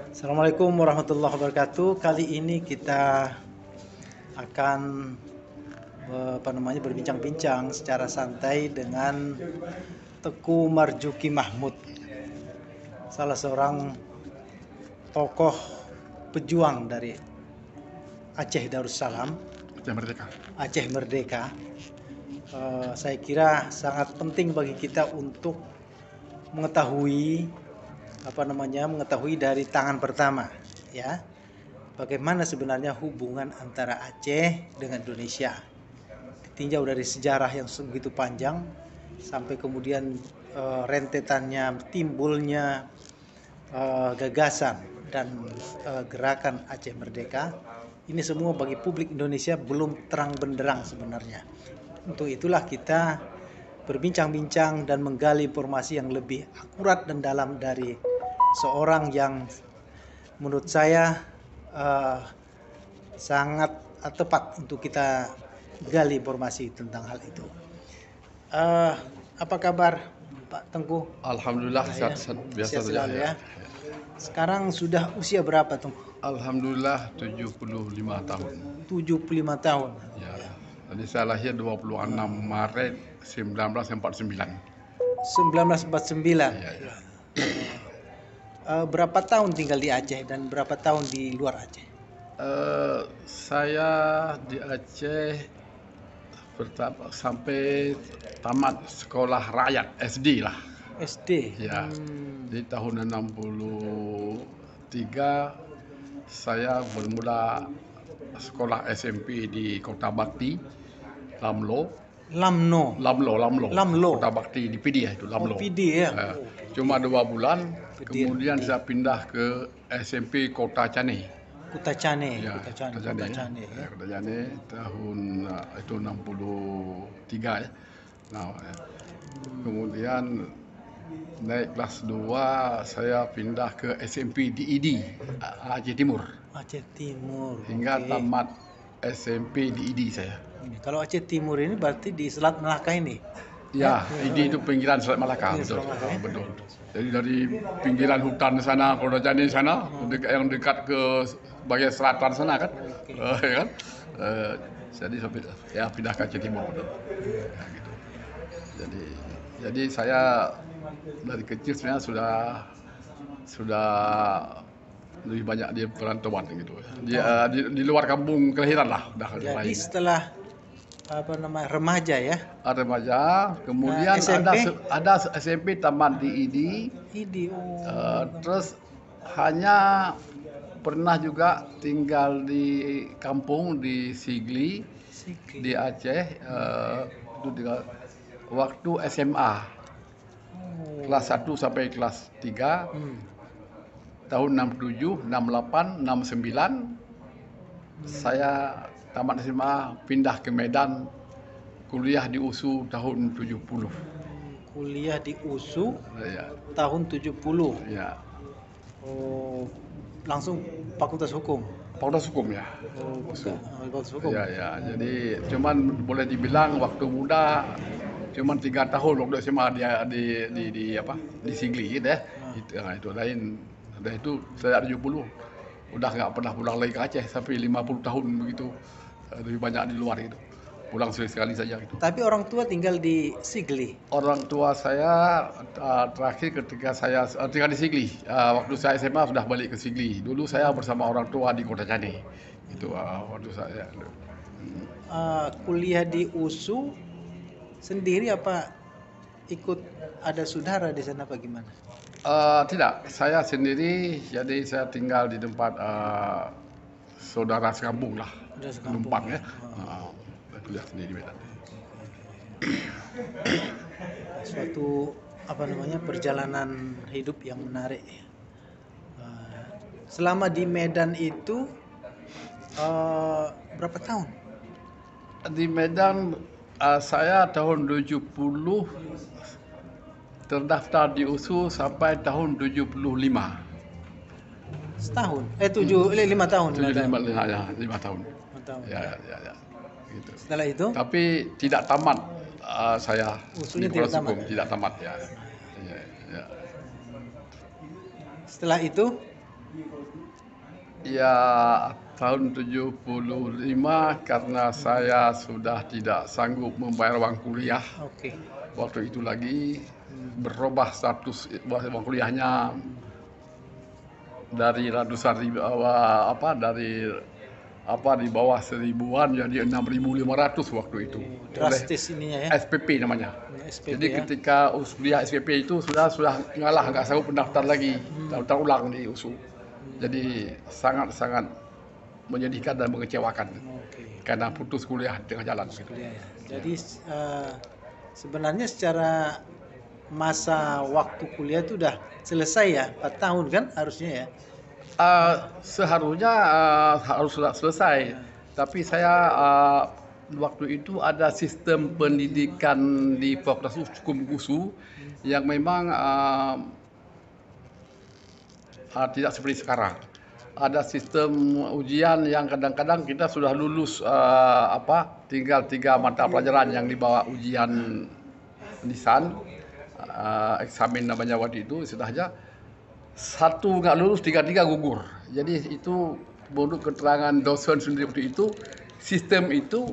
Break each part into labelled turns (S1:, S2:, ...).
S1: Assalamualaikum warahmatullahi wabarakatuh. Kali ini kita akan berbincang-bincang secara santai dengan Teuku Marjuki Mahmud, salah seorang tokoh pejuang dari Aceh Darussalam,
S2: Aceh Merdeka.
S1: Aceh Merdeka. Saya kira sangat penting bagi kita untuk mengetahui dari tangan pertama, ya, bagaimana sebenarnya hubungan antara Aceh dengan Indonesia, ditinjau dari sejarah yang begitu panjang sampai kemudian rentetannya timbulnya gagasan dan gerakan Aceh Merdeka. Ini semua bagi publik Indonesia belum terang benderang sebenarnya. Untuk itulah kita berbincang-bincang dan menggali informasi yang lebih akurat dan dalam dari seorang yang menurut saya sangat tepat untuk kita gali informasi tentang hal itu. Apa kabar Pak Tengku?
S2: Alhamdulillah sehat biasa saja
S1: ya. Sekarang sudah usia berapa Tengku?
S2: Alhamdulillah 75 tahun.
S1: 75 tahun.
S2: Ya. Jadi saya lahir 26 Maret 1949.
S1: 1949.
S2: Ya, ya.
S1: Berapa tahun tinggal di Aceh dan berapa tahun di luar Aceh?
S2: Saya di Aceh sampai tamat sekolah rakyat SD lah.
S1: SD.
S2: Ya. Di tahun 63 saya bermula sekolah SMP di Kota Bakti, Lamlo. Kota Bakti di PD itu Lamlo.
S1: PD ya.
S2: Cuma 2 bulan, kemudian saya pindah ke SMP Kota Cane.
S1: Kota Cane.
S2: Ya, Kota Cane tahun itu 63 ya. Nah, kemudian naik kelas 2 saya pindah ke SMP di ID Aceh Timur.
S1: Aceh Timur.
S2: Hingga tamat SMP di ID saya.
S1: Kalau Aceh Timur ini berarti di Selat Melaka ini.
S2: Ya, ID itu pinggiran Selat Melaka, betul. Betul. Jadi dari pinggiran hutan sana, Kota Cane sana, yang dekat ke bagian selatan sana kan, kan? Jadi ya pindah ke Aceh Timur, betul. Ya, gitu. Jadi saya dari kecil sebenarnya sudah lebih banyak di perantauan gitu. Di luar kampung kelahiran lah.
S1: Jadi setelah remaja ya?
S2: Remaja, kemudian ada SMP tamat di ID. Terus hanya pernah juga tinggal di kampung di Sigli. Di Aceh. Itu waktu SMA. Kelas 1 sampai kelas 3. Tahun 67, 68, 69 saya tamat SMA pindah ke Medan, kuliah di USU tahun 70.
S1: Kuliah di USU
S2: ya.
S1: Tahun 70.
S2: Ya.
S1: Oh, langsung Fakultas Hukum.
S2: Fakultas Hukum ya.
S1: Fakultas Hukum.
S2: Ya. Jadi cuman boleh dibilang waktu muda cuman 3 tahun waktu SMA di Sigli gitu ya. Itu lain. Dan itu saya 70 udah nggak pernah pulang lagi ke Aceh sampai 50 tahun begitu, lebih banyak di luar gitu, pulang sekali saja gitu.
S1: Tapi orang tua tinggal di Sigli.
S2: Orang tua saya terakhir ketika saya tinggal di Sigli, waktu saya SMA sudah balik ke Sigli. Dulu saya bersama orang tua di Kota Cane itu waktu saya
S1: kuliah di USU sendiri apa ikut ada saudara di sana apa gimana?
S2: Tidak, saya sendiri, jadi saya tinggal di tempat saudara sekampung lah, numpang ya. Kuliah sendiri Medan.
S1: Suatu perjalanan hidup yang menarik. Selama di Medan itu berapa tahun?
S2: Di Medan saya tahun 70 terdaftar di USU sampai tahun 75.
S1: Setahun? 5 tahun.
S2: 5 tahun. Ya. Gitu.
S1: Setelah itu?
S2: Tapi tidak tamat saya
S1: usulnya
S2: di Fakultas Hukum, tidak tamat ya.
S1: Setelah itu
S2: Ya, tahun 75 karena saya sudah tidak sanggup membayar uang kuliah.
S1: Oke.
S2: Waktu itu lagi berubah status uang kuliahnya dari ratusan ribu di bawah 1.000-an jadi 6.500 waktu itu.
S1: Drastis ininya ya.
S2: SPP namanya.
S1: SPP
S2: Jadi
S1: ya.
S2: ketika kuliah SPP itu sudah ngalah, nggak sanggup mendaftar lagi, daftar ulang di USU. Jadi sangat menyedihkan dan mengecewakan
S1: Oke.
S2: karena putus kuliah di tengah jalan. Gitu.
S1: Kuliah ya. Jadi sebenarnya secara masa waktu kuliah itu udah selesai ya, 4 tahun kan harusnya ya.
S2: Seharusnya harus sudah selesai, tapi saya waktu itu ada sistem pendidikan di Fakultas Hukum USU yang memang tidak seperti sekarang. Ada sistem ujian yang kadang-kadang kita sudah lulus tinggal 3 mata pelajaran yang dibawa ujian lisan, eksamen namanya waktu itu istilahnya. 1 nggak lulus, 3 gugur. Jadi itu menurut keterangan dosen sendiri waktu itu, sistem itu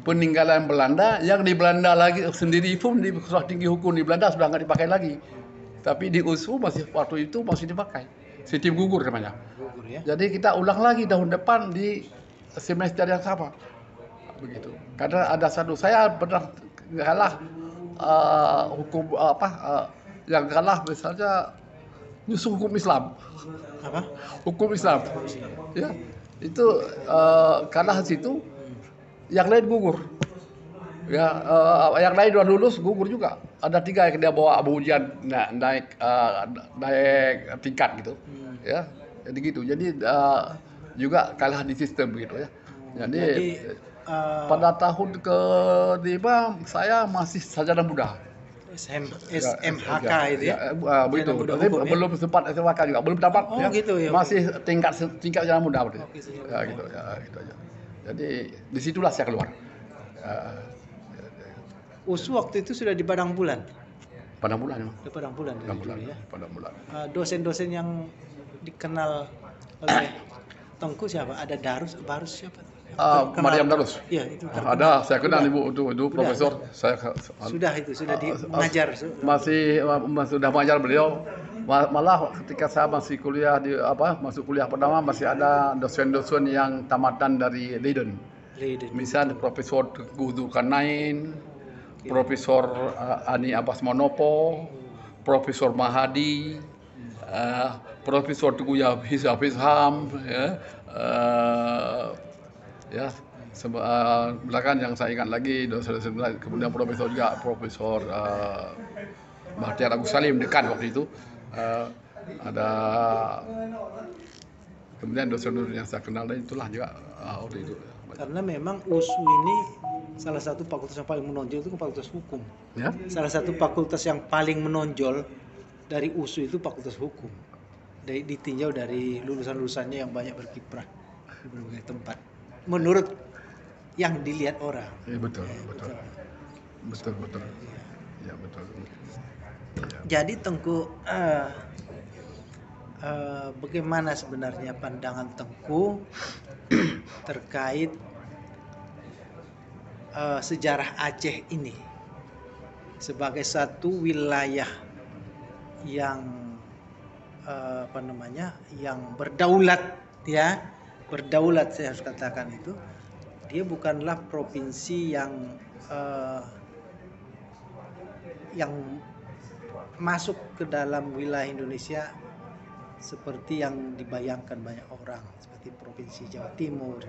S2: peninggalan Belanda, yang di Belanda lagi sendiri pun di Sekolah Tinggi Hukum di Belanda sudah nggak dipakai lagi. Tapi di USU waktu itu masih dipakai. Sistem gugur namanya.
S1: Gugur ya.
S2: Jadi kita ulang lagi tahun depan di semester yang sama. Begitu. Karena ada saya pernah kalah hukum yang kalah misalnya nyusun hukum Islam.
S1: Apa?
S2: Hukum Islam. Ya. Itu kalah situ yang lain gugur. Ya, yang lain udah lulus gugur juga. Ada 3 yang dia bawa ujian naik tingkat gitu. Ya. Jadi gitu. Jadi juga kalah di sistem gitu ya. Jadi pada tahun ke-5 saya masih sarjana muda.
S1: SMHK itu ya.
S2: Begitu.
S1: Sarjana muda
S2: Tapi
S1: hukum, ya?
S2: belum sempat SMHK juga, belum dapat.
S1: Oh, gitu ya.
S2: Masih tingkat sarjana muda berarti.
S1: Oke, sarjana
S2: Ya, gitu aja. Jadi disitulah saya keluar.
S1: USU waktu itu sudah di Padang Bulan.
S2: Pada bulan.
S1: Di Padang Bulan dari dulu ya.
S2: Pada bulan.
S1: Dosen-dosen yang dikenal oleh Tengku siapa? Ada Barus siapa?
S2: Mariam Darus.
S1: Iya, itu terkenal.
S2: Ada, saya kenal itu profesor. Saya
S1: Sudah mengajar.
S2: masih sudah mengajar beliau. Malah ketika saya masih kuliah masuk kuliah pertama masih ada dosen-dosen yang tamatan dari Leiden. Misal Profesor Teguh Zulkarnain, Profesor Ani Abbas Manopo, Profesor Mahadi, Profesor Teguh Hafiz Ham, belakang yang saya ingat lagi dosen-dosen lain. Kemudian Profesor juga Profesor Bahtiar Agus Salim dekan waktu itu. Ada kemudian dosen-dosen yang saya kenal dan itulah juga waktu itu.
S1: Karena memang USU ini salah satu fakultas yang paling menonjol itu fakultas hukum.
S2: Ya?
S1: Salah satu fakultas yang paling menonjol dari USU itu fakultas hukum. Ditinjau dari lulusan-lulusannya yang banyak berkiprah di berbagai tempat. Menurut yang dilihat orang.
S2: Ya, betul. Ya, betul.
S1: Jadi Tengku, bagaimana sebenarnya pandangan Tengku terkait sejarah Aceh ini sebagai satu wilayah yang yang berdaulat ya, berdaulat saya harus katakan itu. Dia bukanlah provinsi yang masuk ke dalam wilayah Indonesia seperti yang dibayangkan banyak orang, seperti provinsi Jawa Timur.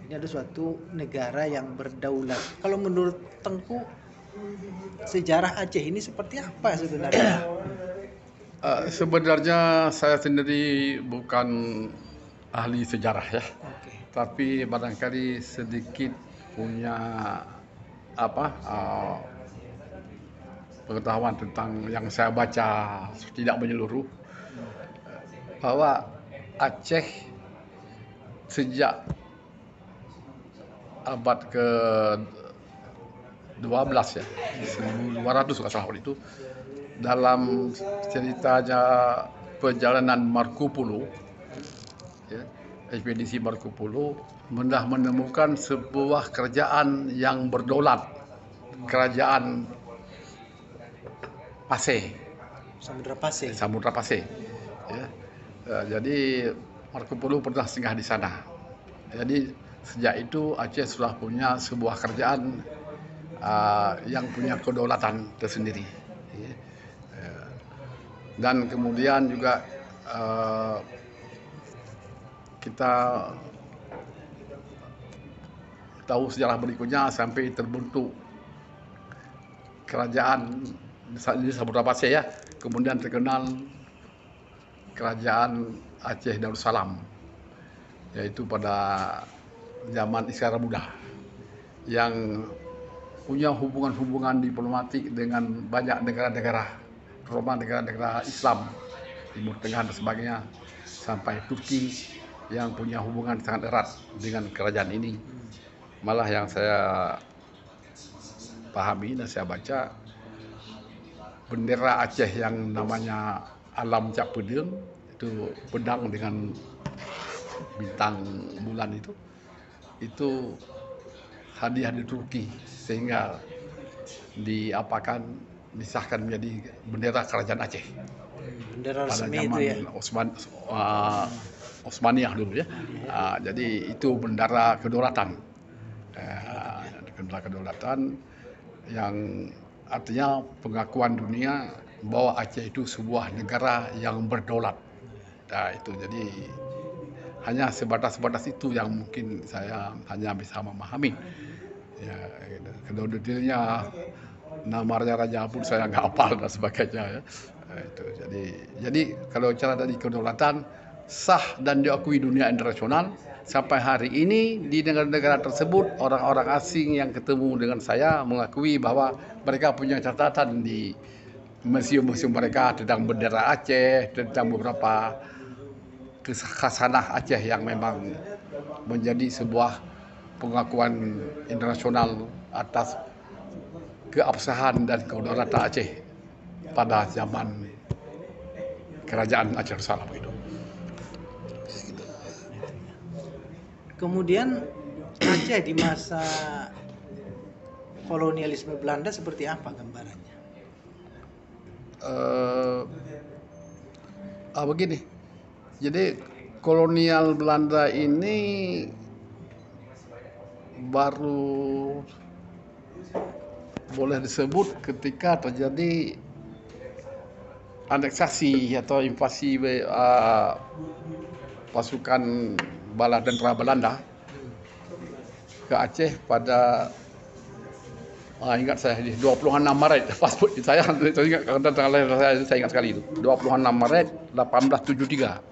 S1: Ini ada suatu negara yang berdaulat. Kalau menurut Tengku, sejarah Aceh ini seperti apa sebenarnya?
S2: Sebenarnya saya sendiri bukan ahli sejarah ya.
S1: Oke.
S2: Tapi barangkali sedikit punya pengetahuan tentang yang saya baca tidak menyeluruh, bahwa Aceh sejak abad ke-12 ya, 1200 kalau salah itu, dalam ceritanya perjalanan Marco Polo ya, ekspedisi Marco Polo menemukan sebuah kerajaan yang berdaulat, kerajaan Pasai, Samudra Pasai. Ya. Jadi Marco Polo pernah singgah di sana. Jadi sejak itu Aceh sudah punya sebuah kerajaan yang punya kedaulatan tersendiri. Ya. Dan kemudian juga kita tahu sejarah berikutnya sampai terbentuk kerajaan di Samudra Pasai, ya. Kemudian terkenal kerajaan Aceh Darussalam, yaitu pada zaman Iskandar Muda, yang punya hubungan-hubungan diplomatik dengan banyak negara-negara, terutama negara-negara Islam, Timur Tengah dan sebagainya, sampai Turki yang punya hubungan sangat erat dengan kerajaan ini. Malah yang saya pahami dan saya baca, bendera Aceh yang namanya Alam Cak Pedeng, itu pedang dengan bintang bulan, itu hadiah di Turki, sehingga disahkan menjadi bendera kerajaan Aceh.
S1: Bendera
S2: Pada
S1: resmi
S2: zaman
S1: itu ya.
S2: Osmaniyah dulu, ya. Jadi itu bendera kedaulatan. Kedaulatan yang artinya pengakuan dunia bahwa Aceh itu sebuah negara yang berdaulat. Itu jadi hanya sebatas itu yang mungkin saya hanya bisa memahami. Ya, kalau detailnya namanya raja pun saya nggak hafal dan sebagainya, ya. Itu jadi kalau cara dari kedaulatan sah dan diakui dunia internasional. Sampai hari ini di negara-negara tersebut, orang-orang asing yang ketemu dengan saya mengakui bahwa mereka punya catatan di museum-museum mereka tentang bendera Aceh, tentang beberapa khasanah Aceh yang memang menjadi sebuah pengakuan internasional atas keabsahan dan kedaulatan Aceh pada zaman kerajaan Aceh Darussalam itu.
S1: Kemudian Aceh di masa kolonialisme Belanda seperti apa gambarannya?
S2: Begini, jadi kolonial Belanda ini baru boleh disebut ketika terjadi aneksasi atau invasi pasukan bala tentara Belanda ke Aceh pada ingat saya 26 Maret, paspor saya ingat, tanggal lahir saya ingat sekali itu, 26 Maret 1873.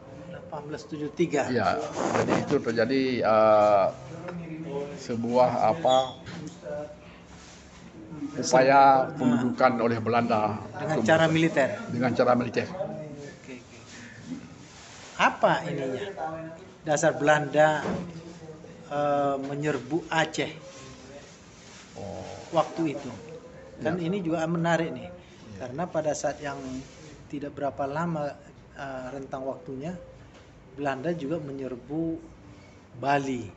S1: 1873.
S2: Ya, jadi itu terjadi sebuah upaya pendudukan oleh Belanda
S1: dengan cara militer. Oke. Apa ininya? Dasar Belanda menyerbu Aceh waktu itu. Kan ini juga menarik nih, karena pada saat yang tidak berapa lama rentang waktunya, Belanda juga menyerbu Bali.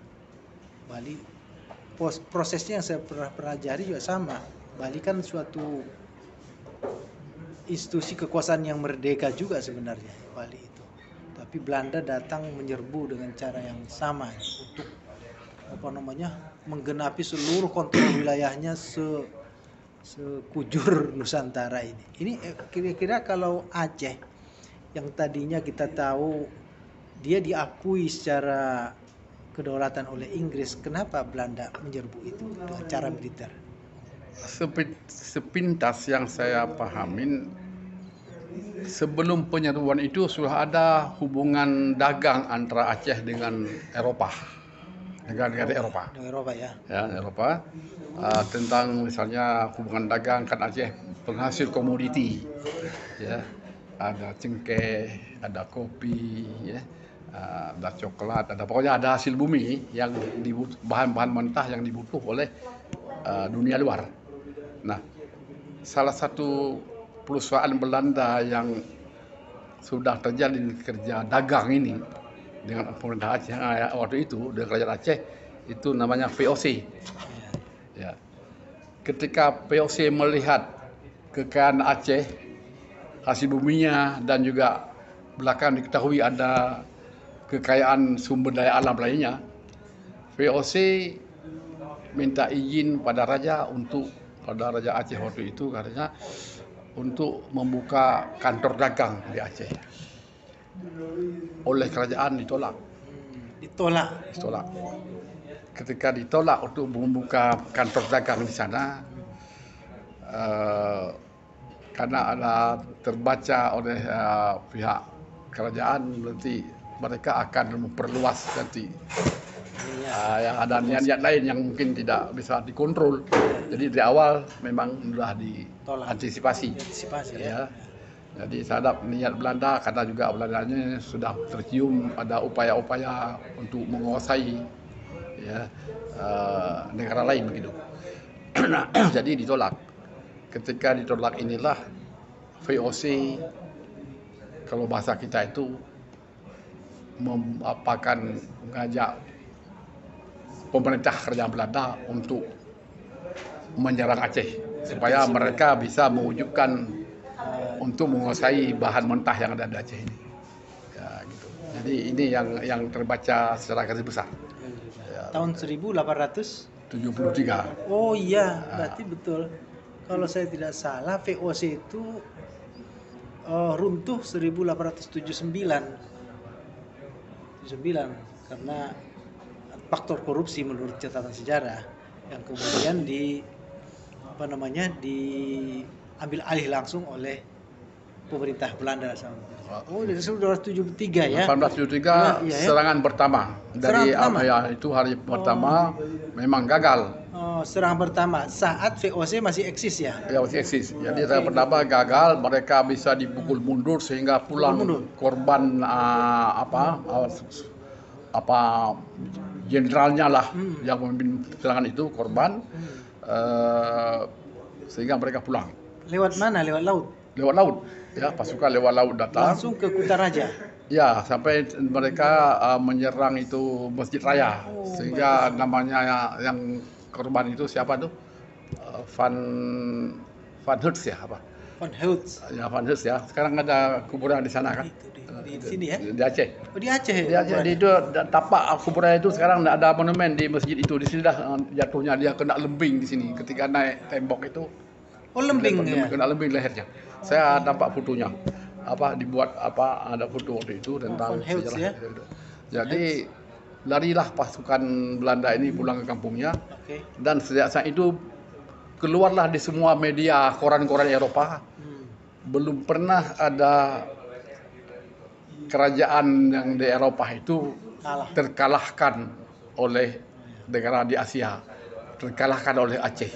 S1: Prosesnya yang saya pernah pelajari juga sama. Bali kan suatu institusi kekuasaan yang merdeka juga sebenarnya, Bali itu. Tapi Belanda datang menyerbu dengan cara yang sama untuk menggenapi seluruh kontrol wilayahnya sekujur Nusantara ini. Ini kira-kira kalau Aceh yang tadinya kita tahu dia diakui secara kedaulatan oleh Inggris, kenapa Belanda menyerbu itu dengan cara militer?
S2: Sepintas yang saya pahamin, sebelum penyerbuan itu sudah ada hubungan dagang antara Aceh dengan Eropa, negara-negara Eropa.
S1: Eropa, ya.
S2: Ya, Eropa. Tentang misalnya hubungan dagang, kan Aceh penghasil komoditi, ya. Ada cengkeh, ada kopi, ya. Ada coklat, pokoknya ada hasil bumi yang bahan-bahan mentah yang dibutuh oleh dunia luar. Nah, salah satu perusahaan Belanda yang sudah terjalin kerja dagang ini dengan pemerintah Aceh waktu itu dengan kerajaan Aceh itu namanya VOC. Ya. Ketika VOC melihat kekayaan Aceh, hasil buminya dan juga belakangan diketahui ada kekayaan sumber daya alam lainnya, VOC minta izin pada Raja Aceh waktu itu katanya untuk membuka kantor dagang di Aceh. Oleh kerajaan ditolak.
S1: Ditolak.
S2: Ketika ditolak untuk membuka kantor dagang di sana, karena ada terbaca oleh pihak kerajaan nanti mereka akan memperluas nanti. Yang ada niat-niat lain yang mungkin tidak bisa dikontrol. Jadi dari awal memang sudah diantisipasi. Ya. Jadi terhadap niat Belanda, karena juga Belandanya sudah tercium ada upaya-upaya untuk menguasai ya, negara lain begitu. Jadi ditolak. Ketika ditolak inilah VOC, kalau bahasa kita itu mengajak pemerintah kerajaan Belanda untuk menyerang Aceh supaya mereka bisa mewujudkan untuk menguasai bahan mentah yang ada di Aceh ini. Ya, gitu. Jadi ini yang terbaca secara garis besar.
S1: Ya. Tahun 1873. Oh iya, berarti betul. Kalau saya tidak salah VOC itu runtuh 1879 karena faktor korupsi menurut catatan sejarah yang kemudian diambil alih langsung oleh pemerintah Belanda. Oh, dari 1873 ya.
S2: 1873 serangan pertama dari itu hari pertama memang gagal.
S1: Serangan pertama saat VOC masih eksis ya.
S2: Ya, masih eksis. Jadi serangan pertama gagal, mereka bisa dipukul mundur sehingga pulang korban jenderalnya lah yang memimpin serangan itu korban, sehingga mereka pulang.
S1: Lewat mana? Lewat laut?
S2: Lewat laut, ya, pasukan lewat laut datang.
S1: Langsung ke Kutaraja?
S2: Ya, sampai mereka menyerang itu Masjid Raya, sehingga namanya yang korban itu siapa tuh? Van Hertz ya apa?
S1: Van Hertz.
S2: Ya, Van Hertz ya. Sekarang ada kuburan di sana kan?
S1: Di sini ya?
S2: Di Aceh.
S1: Oh, di Aceh.
S2: Di Aceh. Di itu tapak kuburan itu sekarang ada monumen di masjid itu. Di sini dah jatuhnya dia kena lembing di sini ketika naik tembok itu.
S1: Oh, lembing ya.
S2: Kena lembing lehernya. Saya nampak fotonya. Ada foto waktu itu tentang sejarah. Ya? Jadi larilah pasukan Belanda ini pulang ke kampungnya. Dan sejak saat itu keluarlah di semua media koran-koran Eropa. Belum pernah ada kerajaan yang di Eropa itu terkalahkan oleh negara di Asia, terkalahkan oleh Aceh.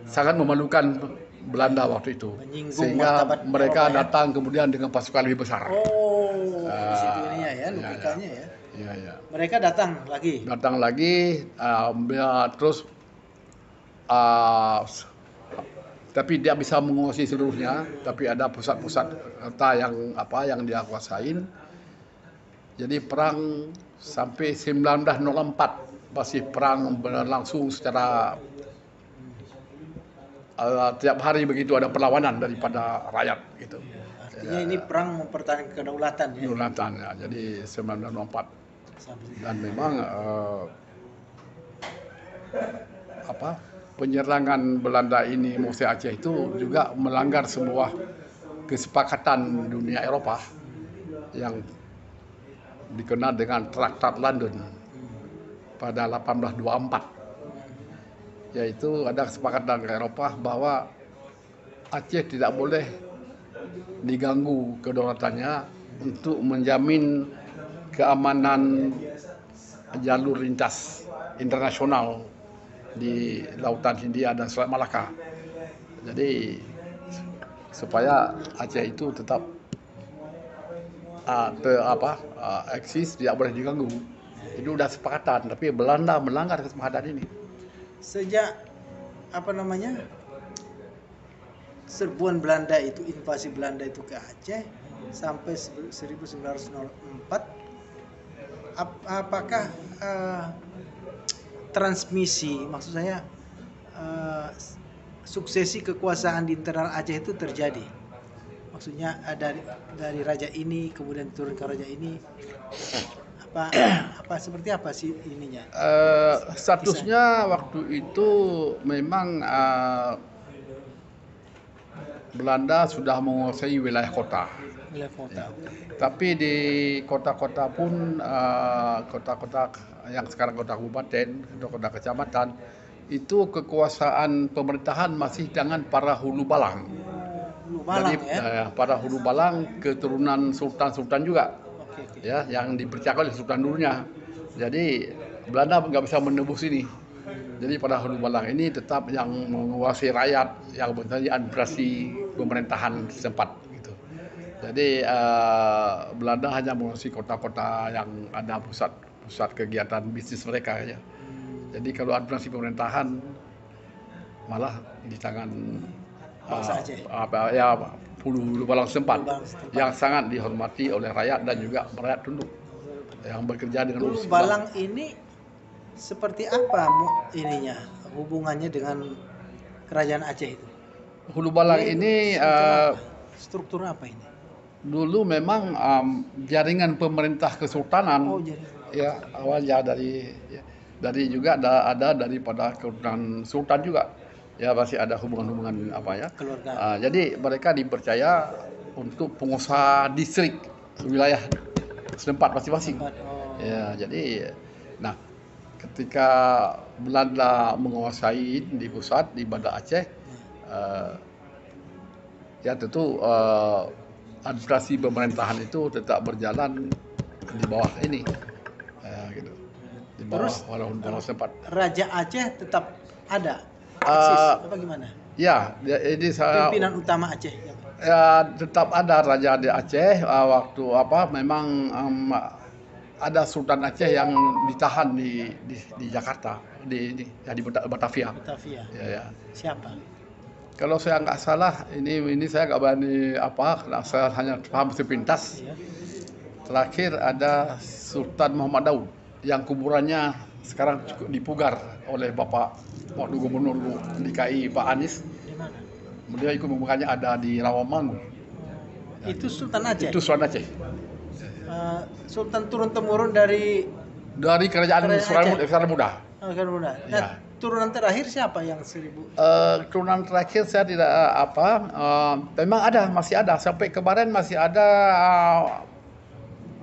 S2: Sangat memalukan Belanda waktu itu, sehingga mereka datang kemudian dengan pasukan lebih besar.
S1: Di situ ininya ya, logikanya ya.
S2: Ya.
S1: Mereka datang lagi,
S2: terus tapi dia bisa menguasai seluruhnya, tapi ada pusat-pusat kota yang dia kuasain. Jadi perang sampai 1904 masih perang berlangsung secara tiap hari begitu ada perlawanan daripada rakyat gitu.
S1: Artinya ini perang mempertahankan kedaulatan ya.
S2: Kedaulatan ya. Jadi 1904 dan memang penyerangan Belanda ini Mose Aceh itu juga melanggar sebuah kesepakatan dunia Eropa yang dikenal dengan Traktat London pada 1824, yaitu ada kesepakatan Eropa bahwa Aceh tidak boleh diganggu kedaulatannya untuk menjamin keamanan jalur lintas internasional di Lautan Hindia dan Selat Malaka. Jadi supaya Aceh itu tetap eksis, tidak boleh diganggu. Itu udah sepakatan, tapi Belanda melanggar kesepakatan ini.
S1: Sejak serbuan Belanda itu, invasi Belanda itu ke Aceh sampai 1904 apakah transmisi, maksud saya suksesi kekuasaan di internal Aceh itu terjadi? Maksudnya dari raja ini kemudian turun ke raja ini, apa seperti apa sih ininya?
S2: Statusnya waktu itu memang Belanda sudah menguasai wilayah kota.
S1: Wilayah kota.
S2: Tapi di kota-kota pun, kota-kota yang sekarang kota kabupaten, kota kecamatan, itu kekuasaan pemerintahan masih dengan para hulu balang.
S1: Hulu balang,
S2: jadi, para hulu balang keturunan sultan-sultan juga, ya, yang dipercaya oleh sultan dulunya. Jadi Belanda nggak bisa menembus ini. Jadi pada hulu balang ini tetap yang menguasai rakyat, yang menjadi administrasi pemerintahan setempat. Gitu. Jadi Belanda hanya menguasai kota-kota yang ada pusat kegiatan bisnis mereka, ya. Jadi kalau administrasi pemerintahan malah di tangan hulu balang setempat yang sangat dihormati oleh rakyat dan juga rakyat tunduk yang bekerja dengan
S1: hulu balang ini seperti apa ininya hubungannya dengan kerajaan Aceh itu?
S2: Hulu balang ini
S1: struktur apa ini?
S2: Dulu memang jaringan pemerintah kesultanan. Ya, awalnya dari juga ada daripada keturunan sultan juga. Ya, masih ada hubungan-hubungan
S1: keluarga.
S2: Jadi mereka dipercaya untuk pengusaha distrik wilayah setempat masing-masing. Ya, jadi ketika Belanda menguasai di pusat di Banda Aceh, ya tentu administrasi pemerintahan itu tetap berjalan di bawah ini, gitu. Di bawah walaupun sempat.
S1: Raja Aceh tetap ada, eksis, apa gimana?
S2: Ya, ini
S1: pimpinan utama Aceh.
S2: Ya, tetap ada raja di Aceh. Waktu memang ada Sultan Aceh yang ditahan di Jakarta, di Batavia. Ya.
S1: Siapa?
S2: Kalau saya nggak salah, ini saya nggak berani karena saya hanya paham sepintas. Terakhir ada Sultan Muhammad Daud yang kuburannya sekarang cukup dipugar oleh Bapak waktu Gubernur DKI Pak Anies.
S1: Di mana?
S2: Beliau ikut membukanya ada di Rawamangun.
S1: Itu Sultan Aceh.
S2: Itu Sultan Aceh.
S1: Sultan turun temurun dari
S2: kerajaan Sekarang Muda.
S1: Ya. Turunan terakhir siapa yang 1000?
S2: Turunan terakhir saya tidak memang masih ada sampai kemarin masih ada,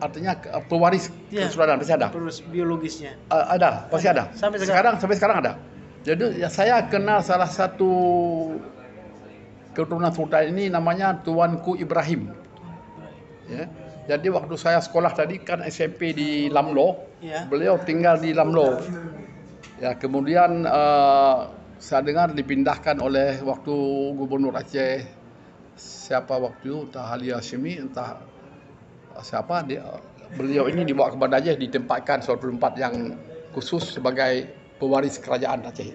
S2: artinya pewaris kesultanan masih ada.
S1: Pewaris biologisnya.
S2: Masih ada. Sampai sekarang ada. Jadi saya kenal salah satu keturunan sultan ini namanya Tuanku Ibrahim. Ya. Jadi waktu saya sekolah tadi kan SMP di Lamlo, beliau tinggal di Lamlo. Ya, kemudian saya dengar dipindahkan oleh waktu Gubernur Aceh siapa waktu itu, entah Ali Hashimi, entah siapa, beliau ini dibawa ke Banda Aceh, ditempatkan suatu tempat yang khusus sebagai pewaris kerajaan Aceh.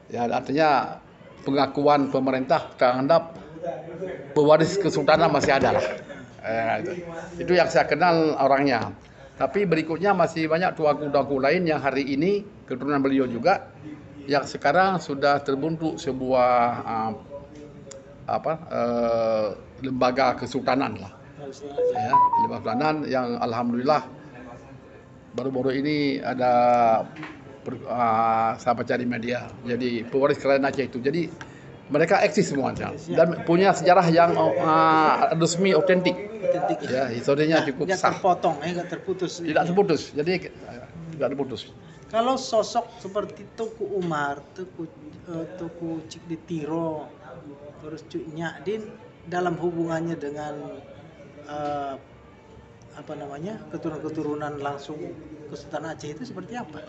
S2: Ya, artinya pengakuan pemerintah terhadap pewaris kesultanan masih ada lah. Itu yang saya kenal orangnya. Tapi berikutnya masih banyak tuanku-tuanku lain yang hari ini keturunan beliau juga, yang sekarang sudah terbentuk sebuah lembaga kesultanan lah. Ya, lembaga kesultanan yang alhamdulillah baru-baru ini ada saya baca di media. Jadi pewaris kerajaan Aceh itu. Jadi mereka eksis semuanya dan punya sejarah yang resmi, otentik. Ya, historinya cukup sah.
S1: Nggak terputus.
S2: Tidak terputus. Jadi tidak terputus.
S1: Kalau sosok seperti Tuku Umar, Tuku Cik Ditiro, terus Cuk Nyadin dalam hubungannya dengan keturunan langsung Kesultanan Aceh itu seperti apa?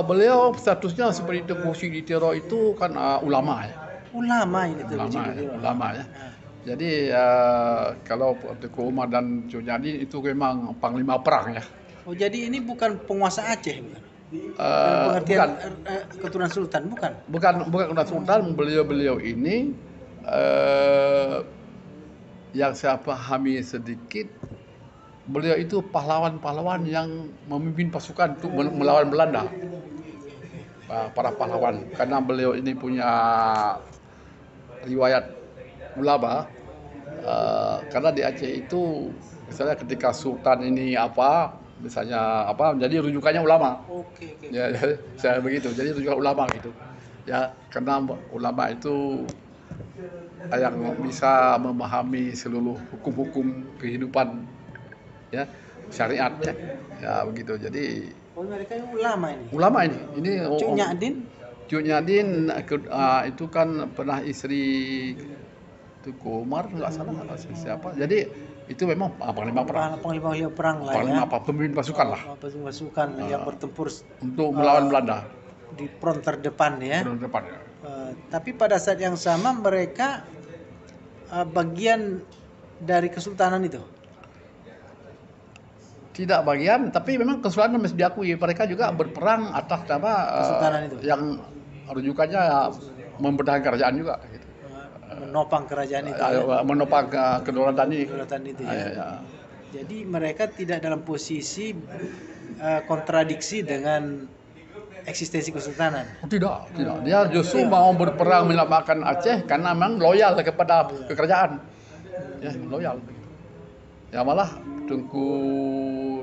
S2: Beliau statusnya seperti Tuku Cik Ditiro itu kan ulama ya.
S1: Ulama ini tuh.
S2: Ulama ya. Jadi kalau Tuku Umar dan Cuk Nyadin itu memang panglima perang ya.
S1: Oh, jadi ini bukan penguasa Aceh, bukan?
S2: Bukan.
S1: Keturunan Sultan, bukan?
S2: Bukan keturunan Sultan. Beliau ini yang saya pahami sedikit beliau itu pahlawan-pahlawan yang memimpin pasukan untuk melawan Belanda. Para pahlawan, karena beliau ini punya riwayat ulama. Karena di Aceh itu misalnya ketika sultan ini misalnya jadi rujukannya ulama.
S1: Oke.
S2: Ya, saya begitu. Jadi rujukan ulama gitu. Ya, karena ulama itu yang bisa memahami seluruh hukum-hukum kehidupan, ya, syariat, ya begitu. Jadi
S1: mereka ini ulama ini.
S2: Ulama ini
S1: Cuk Nyadin.
S2: Cuk Nyadin itu kan pernah istri Tuku Umar, nggak salah siapa. Jadi itu memang panglima perang.
S1: Panglima perang lah
S2: Panglima
S1: ya.
S2: Pemimpin pasukan lah.
S1: Pasukan yang bertempur
S2: untuk melawan Belanda.
S1: Di front terdepan ya.
S2: Front terdepan ya.
S1: Tapi pada saat yang sama mereka bagian dari kesultanan itu.
S2: Tidak bagian, tapi memang kesultanan mesti diakui. Mereka juga berperang atas
S1: kesultanan itu.
S2: Yang rujukannya mempertahankan kerajaan juga. Gitu.
S1: Menopang kerajaan itu.
S2: Menopang kedaulatan ini.
S1: Kedaulatan itu ya.
S2: Ya.
S1: Jadi mereka tidak dalam posisi kontradiksi dengan eksistensi kesultanan.
S2: Tidak. Dia justru mau berperang menyelamatkan Aceh karena memang loyal kepada kerajaan. Ya, loyal. Ya malah Tengku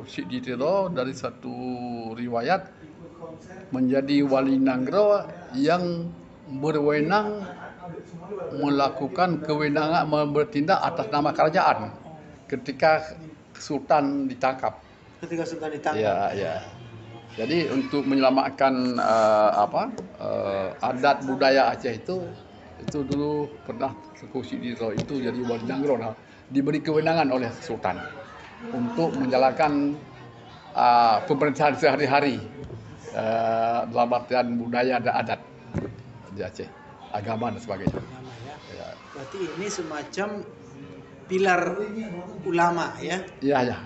S2: Siddi Tiro dari satu riwayat menjadi wali Nanggro yang berwenang melakukan kewenangan bertindak atas nama kerajaan ketika Sultan ditangkap. Ya. Jadi untuk menyelamatkan adat budaya Aceh itu dulu pernah Tengku Siddi Tiro itu jadi wali Nanggro diberi kewenangan oleh Sultan untuk menjalankan pemerintahan sehari-hari dalam artian budaya dan adat di Aceh, agama dan sebagainya.
S1: Ya. Berarti ini semacam pilar ulama ya?
S2: Iya.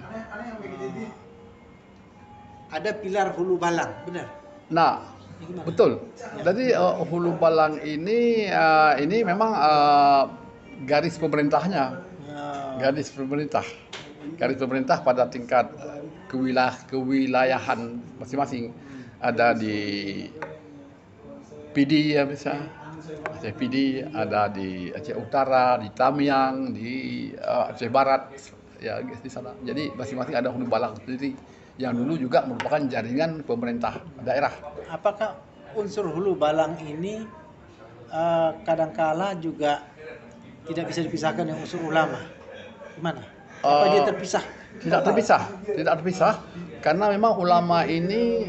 S1: Ada pilar Hulu Balang, benar?
S2: Nah, betul. Jadi Hulu Balang ini memang garis pemerintahnya. Garis pemerintah pada tingkat kewilayahan masing-masing. Ada di PD ya bisa, Aceh PD, ada di Aceh Utara, di Tamiang, di Aceh Barat, ya di sana. Jadi masing-masing ada Hulu Balang sendiri yang dulu juga merupakan jaringan pemerintah daerah.
S1: Apakah unsur Hulu Balang ini kadangkala juga tidak bisa dipisahkan dengan unsur ulama? Gimana? Apa dia terpisah?
S2: Tidak terpisah, karena memang ulama ini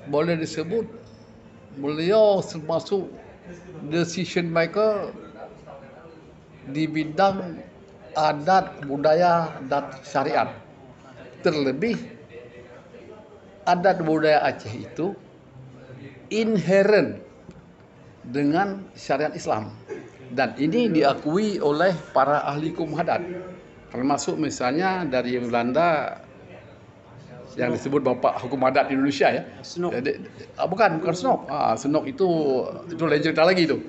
S2: boleh disebut beliau termasuk decision maker di bidang adat, budaya, dan syariat. Terlebih adat budaya Aceh itu inherent dengan syariat Islam. Dan ini diakui oleh para ahli hukum adat, termasuk misalnya dari Belanda yang disebut Bapak Hukum Adat Indonesia ya.
S1: Snok.
S2: Bukan Snok. Snok itu lain cerita lagi itu.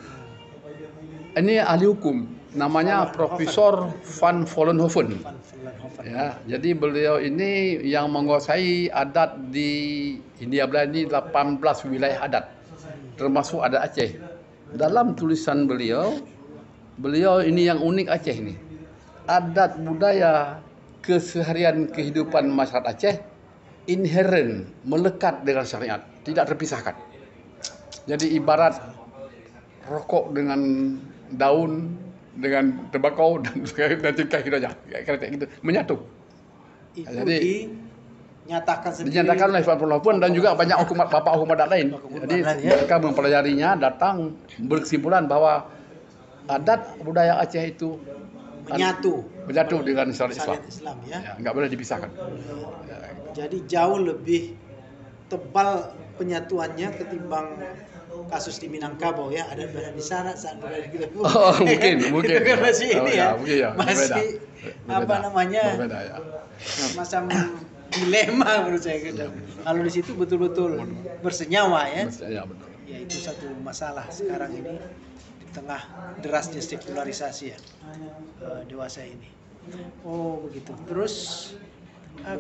S2: Ini ahli hukum, namanya Profesor Van Vollenhoven. Ya, jadi beliau ini yang menguasai adat di Hindia Belanda 18 wilayah adat, termasuk adat Aceh. Dalam tulisan beliau ini yang unik Aceh ini. Adat budaya keseharian kehidupan masyarakat Aceh inherent, melekat dengan syariat, tidak terpisahkan. Jadi ibarat rokok dengan daun, dengan tembakau dan tingkah hidupnya, kayak gitu, menyatu.
S1: Itu
S2: Jadi
S1: dinyatakan
S2: oleh Van Vollenhoven dan juga banyak bapak hukum adat lain. Jadi mereka mempelajarinya, datang berkesimpulan bahwa adat budaya Aceh itu menyatu dengan syariat Islam ya, nggak boleh dipisahkan.
S1: Jadi jauh lebih tebal penyatuannya ketimbang kasus di Minangkabau ya, ada di sana saat berada di kita.
S2: Mungkin.
S1: Masih ini ya.
S2: Masih
S1: berbeda ya. Macam dilema menurut saya gitu. Kalau di situ betul-betul bersenyawa ya.
S2: Betul.
S1: Ya itu satu masalah sekarang ini di tengah derasnya sekularisasi ya dewasa ini. Oh begitu. Terus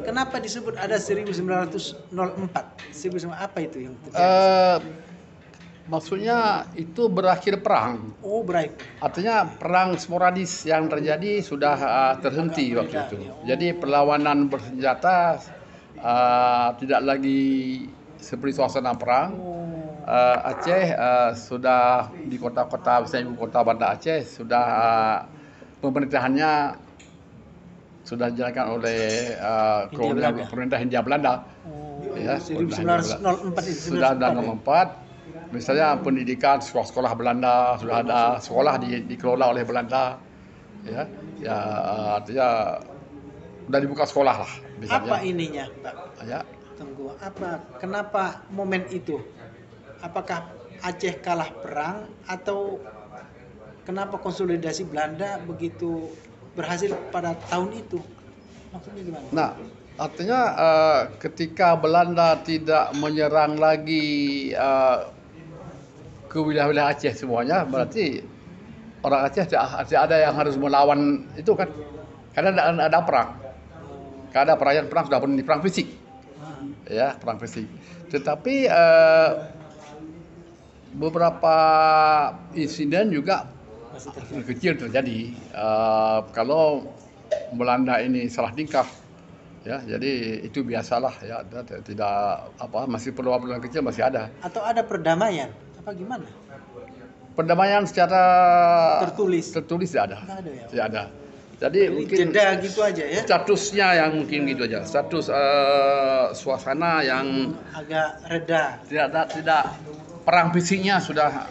S1: kenapa disebut ada 1904? 1904 apa itu yang terjadi?
S2: Eh, Maksudnya itu berakhir perang.
S1: Oh baik.
S2: Artinya perang sporadis yang terjadi sudah terhenti
S1: Agak
S2: waktu
S1: beda,
S2: itu.
S1: ya. Oh.
S2: Jadi perlawanan bersenjata tidak lagi seperti suasana perang. Aceh sudah di kota-kota, misalnya ibu kota Banda Aceh, sudah pemerintahannya sudah dijalankan oleh kolonial
S1: Belanda.
S2: pemerintah Hindia Belanda.
S1: Oh,
S2: Ya,
S1: 1904 itu.
S2: sudah
S1: 1904, ya?
S2: 1904. Misalnya pendidikan sekolah-sekolah Belanda sudah ada, sekolah dikelola oleh Belanda, ya, artinya sudah dibuka sekolah lah, misalnya.
S1: Apa ininya, Pak?
S2: Ya.
S1: Tunggu, apa? Kenapa momen itu? Apakah Aceh kalah perang atau kenapa konsolidasi Belanda begitu berhasil pada tahun itu? Maksudnya gimana?
S2: Nah, artinya ketika Belanda tidak menyerang lagi ke wilayah-wilayah Aceh semuanya, berarti orang Aceh tidak ada yang harus melawan itu kan, karena ada perang. Karena perang sudah perang fisik, ya, perang fisik. Tetapi beberapa insiden juga kecil terjadi. Kalau Belanda ini salah tingkah, ya, jadi itu biasalah, ya, tidak apa, masih perlawanan kecil masih ada.
S1: Atau ada perdamaian? Apa gimana?
S2: Perdamaian secara
S1: Tertulis
S2: tidak ada.
S1: Nggak ada, ya?
S2: Tidak ada. Jadi mungkin
S1: jeda gitu aja ya?
S2: statusnya yang mungkin gitu aja. Status suasana yang
S1: Agak reda.
S2: tidak perang fisiknya sudah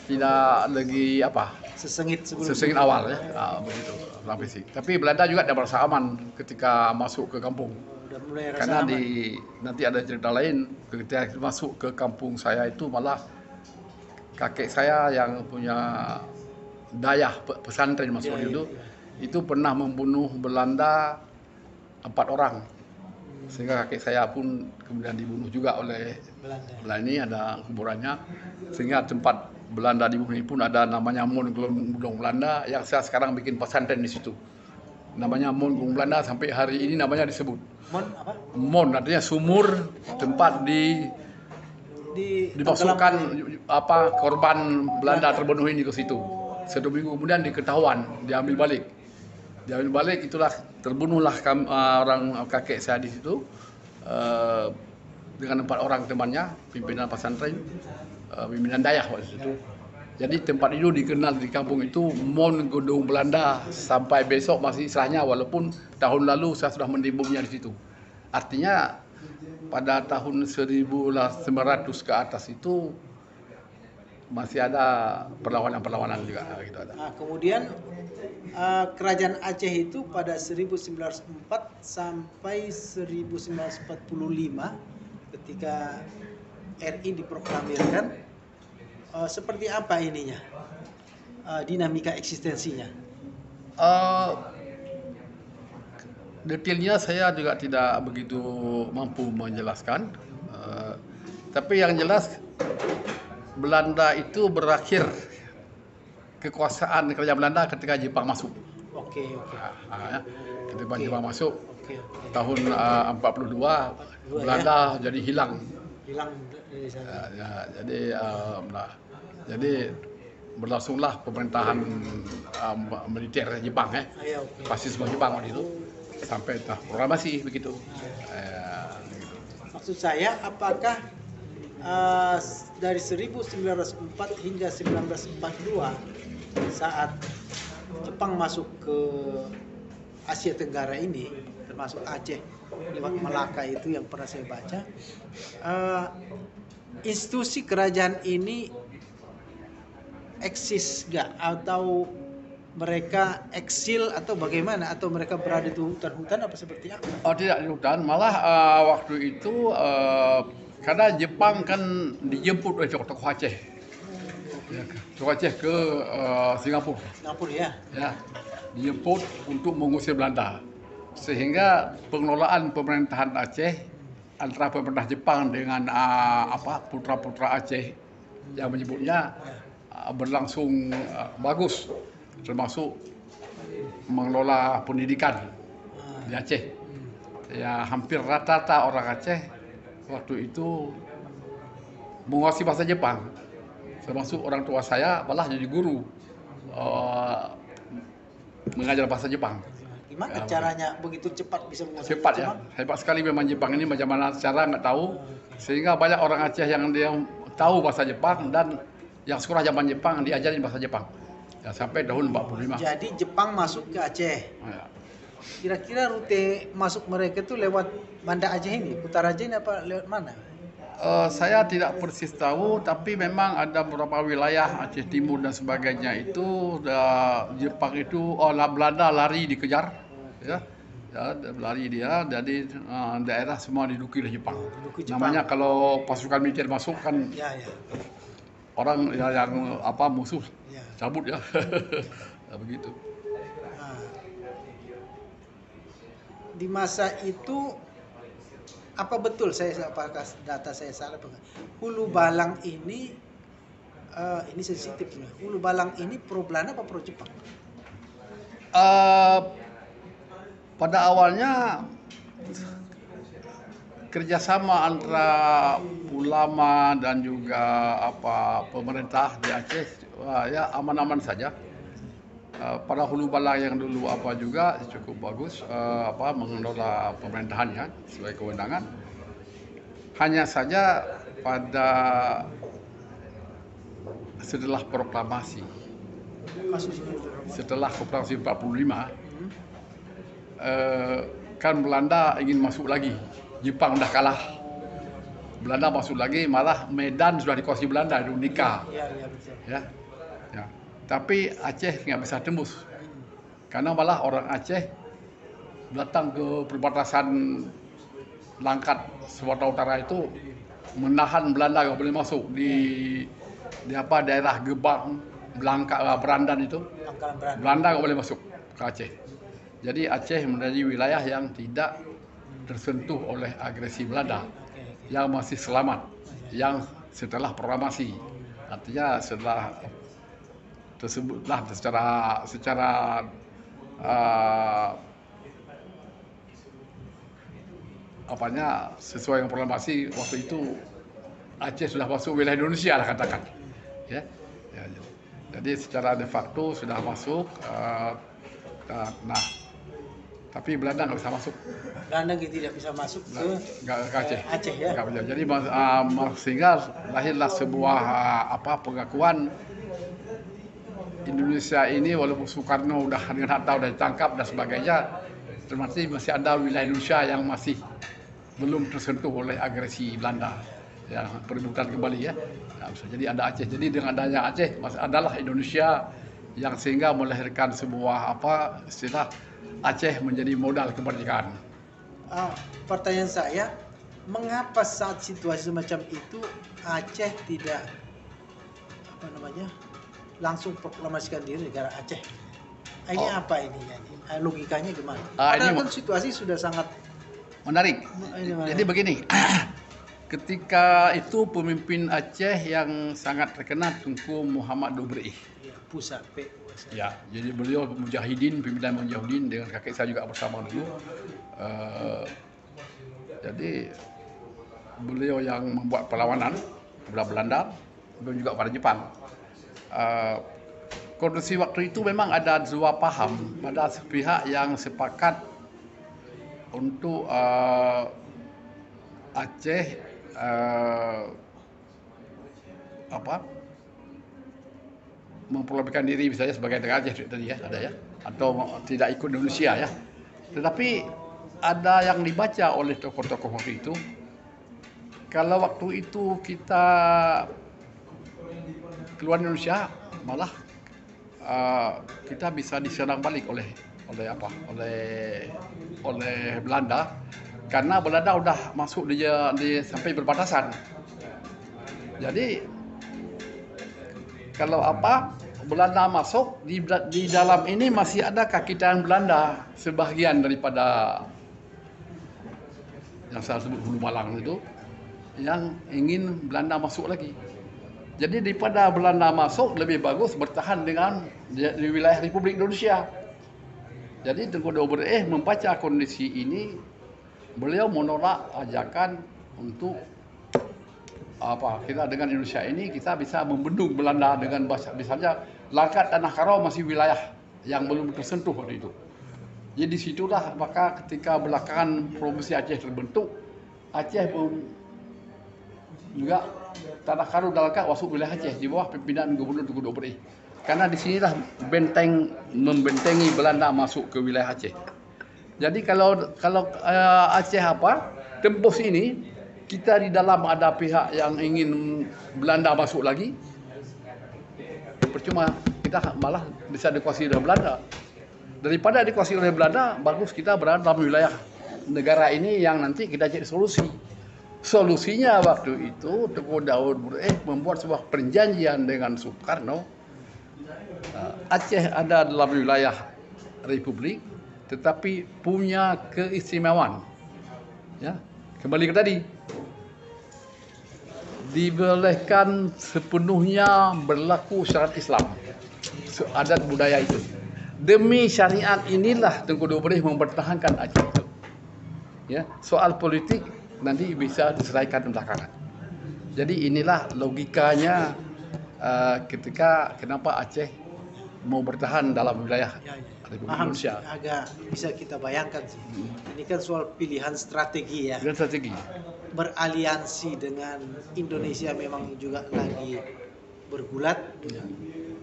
S2: tidak lagi apa,
S1: Sesengit sebelum
S2: sesengit awal, ya, begitu perang fisik. Tapi Belanda juga tidak merasa aman ketika masuk ke kampung.
S1: udah mulai rasa
S2: Karena
S1: aman.
S2: nanti ada cerita lain, ketika masuk ke kampung saya itu malah kakek saya yang punya dayah pesantren masuk itu pernah membunuh Belanda 4 orang, sehingga kakek saya pun kemudian dibunuh juga oleh Belanda. Ini ada kuburannya, sehingga tempat Belanda dibunuh ini pun ada namanya Mon Gunung Belanda, yang saya sekarang bikin pesantren di situ. Namanya Mon Gunung Belanda, sampai hari ini namanya disebut.
S1: Mon apa?
S2: Mon artinya sumur, tempat dimasukkan apa korban Belanda terbunuh ini ke situ. 1 minggu kemudian diketahuan, diambil balik, itulah terbunuhlah orang kakek saya di situ dengan 4 orang temannya, pimpinan pesantren, pimpinan dayah waktu itu. Jadi tempat itu dikenal di kampung itu Mon Gunung Belanda sampai besok masih istilahnya, walaupun tahun lalu saya sudah menimbungnya di situ. Artinya pada tahun 1900 ke atas itu masih ada perlawanan juga gitu ada.
S1: Nah, kemudian kerajaan Aceh itu pada 1904 sampai 1945 ketika RI diproklamirkan, seperti apa ininya, dinamika eksistensinya?
S2: Detailnya saya juga tidak begitu mampu menjelaskan, tapi yang jelas Belanda itu berakhir kekuasaan kerajaan Belanda ketika Jepang masuk.
S1: Oke.
S2: Ketika Jepang masuk
S1: Oke.
S2: tahun 42, Belanda jadi hilang
S1: dari sana.
S2: jadi berlangsunglah pemerintahan militer Jepang, fasisme Jepang waktu itu sampai proklamasi begitu.
S1: Maksud saya, apakah dari 1904 hingga 1942 saat Jepang masuk ke Asia Tenggara ini, termasuk Aceh lewat Malaka itu yang pernah saya baca, institusi kerajaan ini eksis gak, atau mereka eksil, atau bagaimana, atau mereka berada di hutan-hutan apa seperti apa?
S2: Oh, tidak di hutan, malah waktu itu karena Jepang kan dijemput oleh tokoh Aceh, tokoh Aceh ke Singapura.
S1: Ya.
S2: Ya, dijemput untuk mengusir Belanda, sehingga pengelolaan pemerintahan Aceh antara pemerintah Jepang dengan putra-putra Aceh yang menyebutnya berlangsung bagus, termasuk mengelola pendidikan di Aceh. Ya hampir rata-rata orang Aceh waktu itu menguasai bahasa Jepang. Termasuk orang tua saya malah jadi guru mengajar bahasa Jepang.
S1: Gimana caranya begitu cepat bisa menguasai
S2: Cepat ya,
S1: Jepang?
S2: hebat sekali memang Jepang ini, macam mana cara nggak tahu. Sehingga banyak orang Aceh yang dia tahu bahasa Jepang dan yang sekolah zaman Jepang diajarin bahasa Jepang. Ya, sampai tahun 45.
S1: Jadi Jepang masuk ke Aceh.
S2: Ya.
S1: Kira-kira rute masuk mereka itu lewat Banda Aceh ini, Utara Aceh ini apa lewat mana?
S2: Saya tidak persis tahu, tapi memang ada beberapa wilayah Aceh Timur dan sebagainya itu Jepang itu Belanda lari dikejar, ya, lari dia, jadi daerah semua diduduki oleh Jepang. Namanya kalau pasukan militer masuk kan
S1: Ya, ya.
S2: orang yang musuh
S1: Ya.
S2: cabut ya, begitu.
S1: Nah, di masa itu apa betul apakah data saya salah? Hulu Balang ini sensitif nih. Hulu Balang ini pro Belanda apa pro Jepang?
S2: Pada awalnya kerjasama antara ulama dan juga pemerintah di Aceh ya aman-aman saja. Pada Hulu Balang yang dulu juga cukup bagus mengelola pemerintahannya sebagai kewenangan. Hanya saja pada setelah proklamasi, setelah proklamasi 45, kan Belanda ingin masuk lagi, Jepang udah kalah. Belanda masuk lagi, malah Medan sudah dikuasai Belanda, Unika. Ya. Tapi Aceh nggak bisa tembus, karena malah orang Aceh datang ke perbatasan Langkat Sumatera Utara itu menahan Belanda nggak boleh masuk di daerah Gebang, Berandan itu. Belanda nggak boleh masuk ke Aceh. Jadi Aceh menjadi wilayah yang tidak tersentuh oleh agresi Belanda, yang masih selamat, yang setelah proklamasi. Artinya setelah tersebutlah secara sesuai dengan proklamasi waktu itu Aceh sudah masuk wilayah Indonesia lah katakan, ya. Jadi secara de facto sudah masuk. Tapi Belanda nggak bisa masuk.
S1: Belanda tidak bisa masuk ke
S2: Aceh.
S1: Aceh ya.
S2: Nggak bisa. Jadi sehingga lahirlah sebuah pengakuan Indonesia ini, walaupun Soekarno udah dengan Hatta udah ditangkap dan sebagainya, termasuk masih ada wilayah Indonesia yang masih belum tersentuh oleh agresi Belanda, yang perebutan kembali ya. Nah, jadi ada Aceh. Jadi dengan adanya Aceh adalah Indonesia yang sehingga melahirkan sebuah istilah Aceh menjadi modal kemerdekaan.
S1: Pertanyaan saya, mengapa saat situasi semacam itu Aceh tidak langsung proklamasikan diri negara Aceh? Ini apa ini? Logikanya gimana? Padahal kan situasi sudah sangat
S2: menarik. Jadi begini, ketika itu pemimpin Aceh yang sangat terkenal Tunku Muhammad Dobreih.
S1: Pusat PU.
S2: Ya, jadi beliau mujahidin, pimpinan mujahidin dengan kakek saya juga bersama dulu. Jadi beliau yang membuat perlawanan kepada Belanda, dan juga pada Jepang. Kondisi waktu itu memang ada dua paham. Ada pihak yang sepakat untuk Aceh memproklamasikan diri misalnya sebagai negara Aceh tadi ya, ada ya, atau tidak ikut Indonesia ya. Tetapi ada yang dibaca oleh tokoh-tokoh waktu itu, kalau waktu itu kita keluar Indonesia, malah kita bisa diserang balik oleh Belanda, karena Belanda udah masuk di sampai perbatasan. Jadi kalau Belanda masuk di dalam ini masih ada kaki tangan Belanda, sebagian daripada yang saya sebut Hulu Balang itu, yang ingin Belanda masuk lagi. Jadi daripada Belanda masuk, lebih bagus bertahan di wilayah Republik Indonesia. Jadi Tengku Dobro membaca kondisi ini, beliau menolak ajakan untuk kita dengan Indonesia ini kita bisa membendung Belanda dengan bahasa, misalnya Langkat Tanah Karo masih wilayah yang belum tersentuh waktu itu. Jadi disitulah maka ketika belakangan Provinsi Aceh terbentuk, Aceh pun juga Tanah Karo dan Langkat masuk wilayah Aceh di bawah pimpinan Gubernur Tengku Dobro. Karena disinilah membentengi Belanda masuk ke wilayah Aceh. Jadi kalau Aceh tembus ini, kita di dalam ada pihak yang ingin Belanda masuk lagi, percuma, kita malah bisa dikuasai oleh Belanda. Daripada dikuasai oleh Belanda, bagus kita berada dalam wilayah negara ini yang nanti kita cari solusi. Solusinya waktu itu Tengku Dobro membuat sebuah perjanjian dengan Soekarno. Aceh ada dalam wilayah Republik, tetapi punya keistimewaan. Ya, kembali ke tadi, dibolehkan sepenuhnya berlaku syariat Islam, adat budaya itu. Demi syariat inilah Tengku Dobro mempertahankan Aceh itu. Ya, soal politik nanti bisa diselesaikan belakangan. Jadi inilah logikanya ketika kenapa Aceh mau bertahan dalam wilayah Republik Indonesia.
S1: Agak bisa kita bayangkan sih. Ini kan soal pilihan strategi ya.
S2: Dan strategi.
S1: Beraliansi dengan Indonesia memang juga lagi bergulat,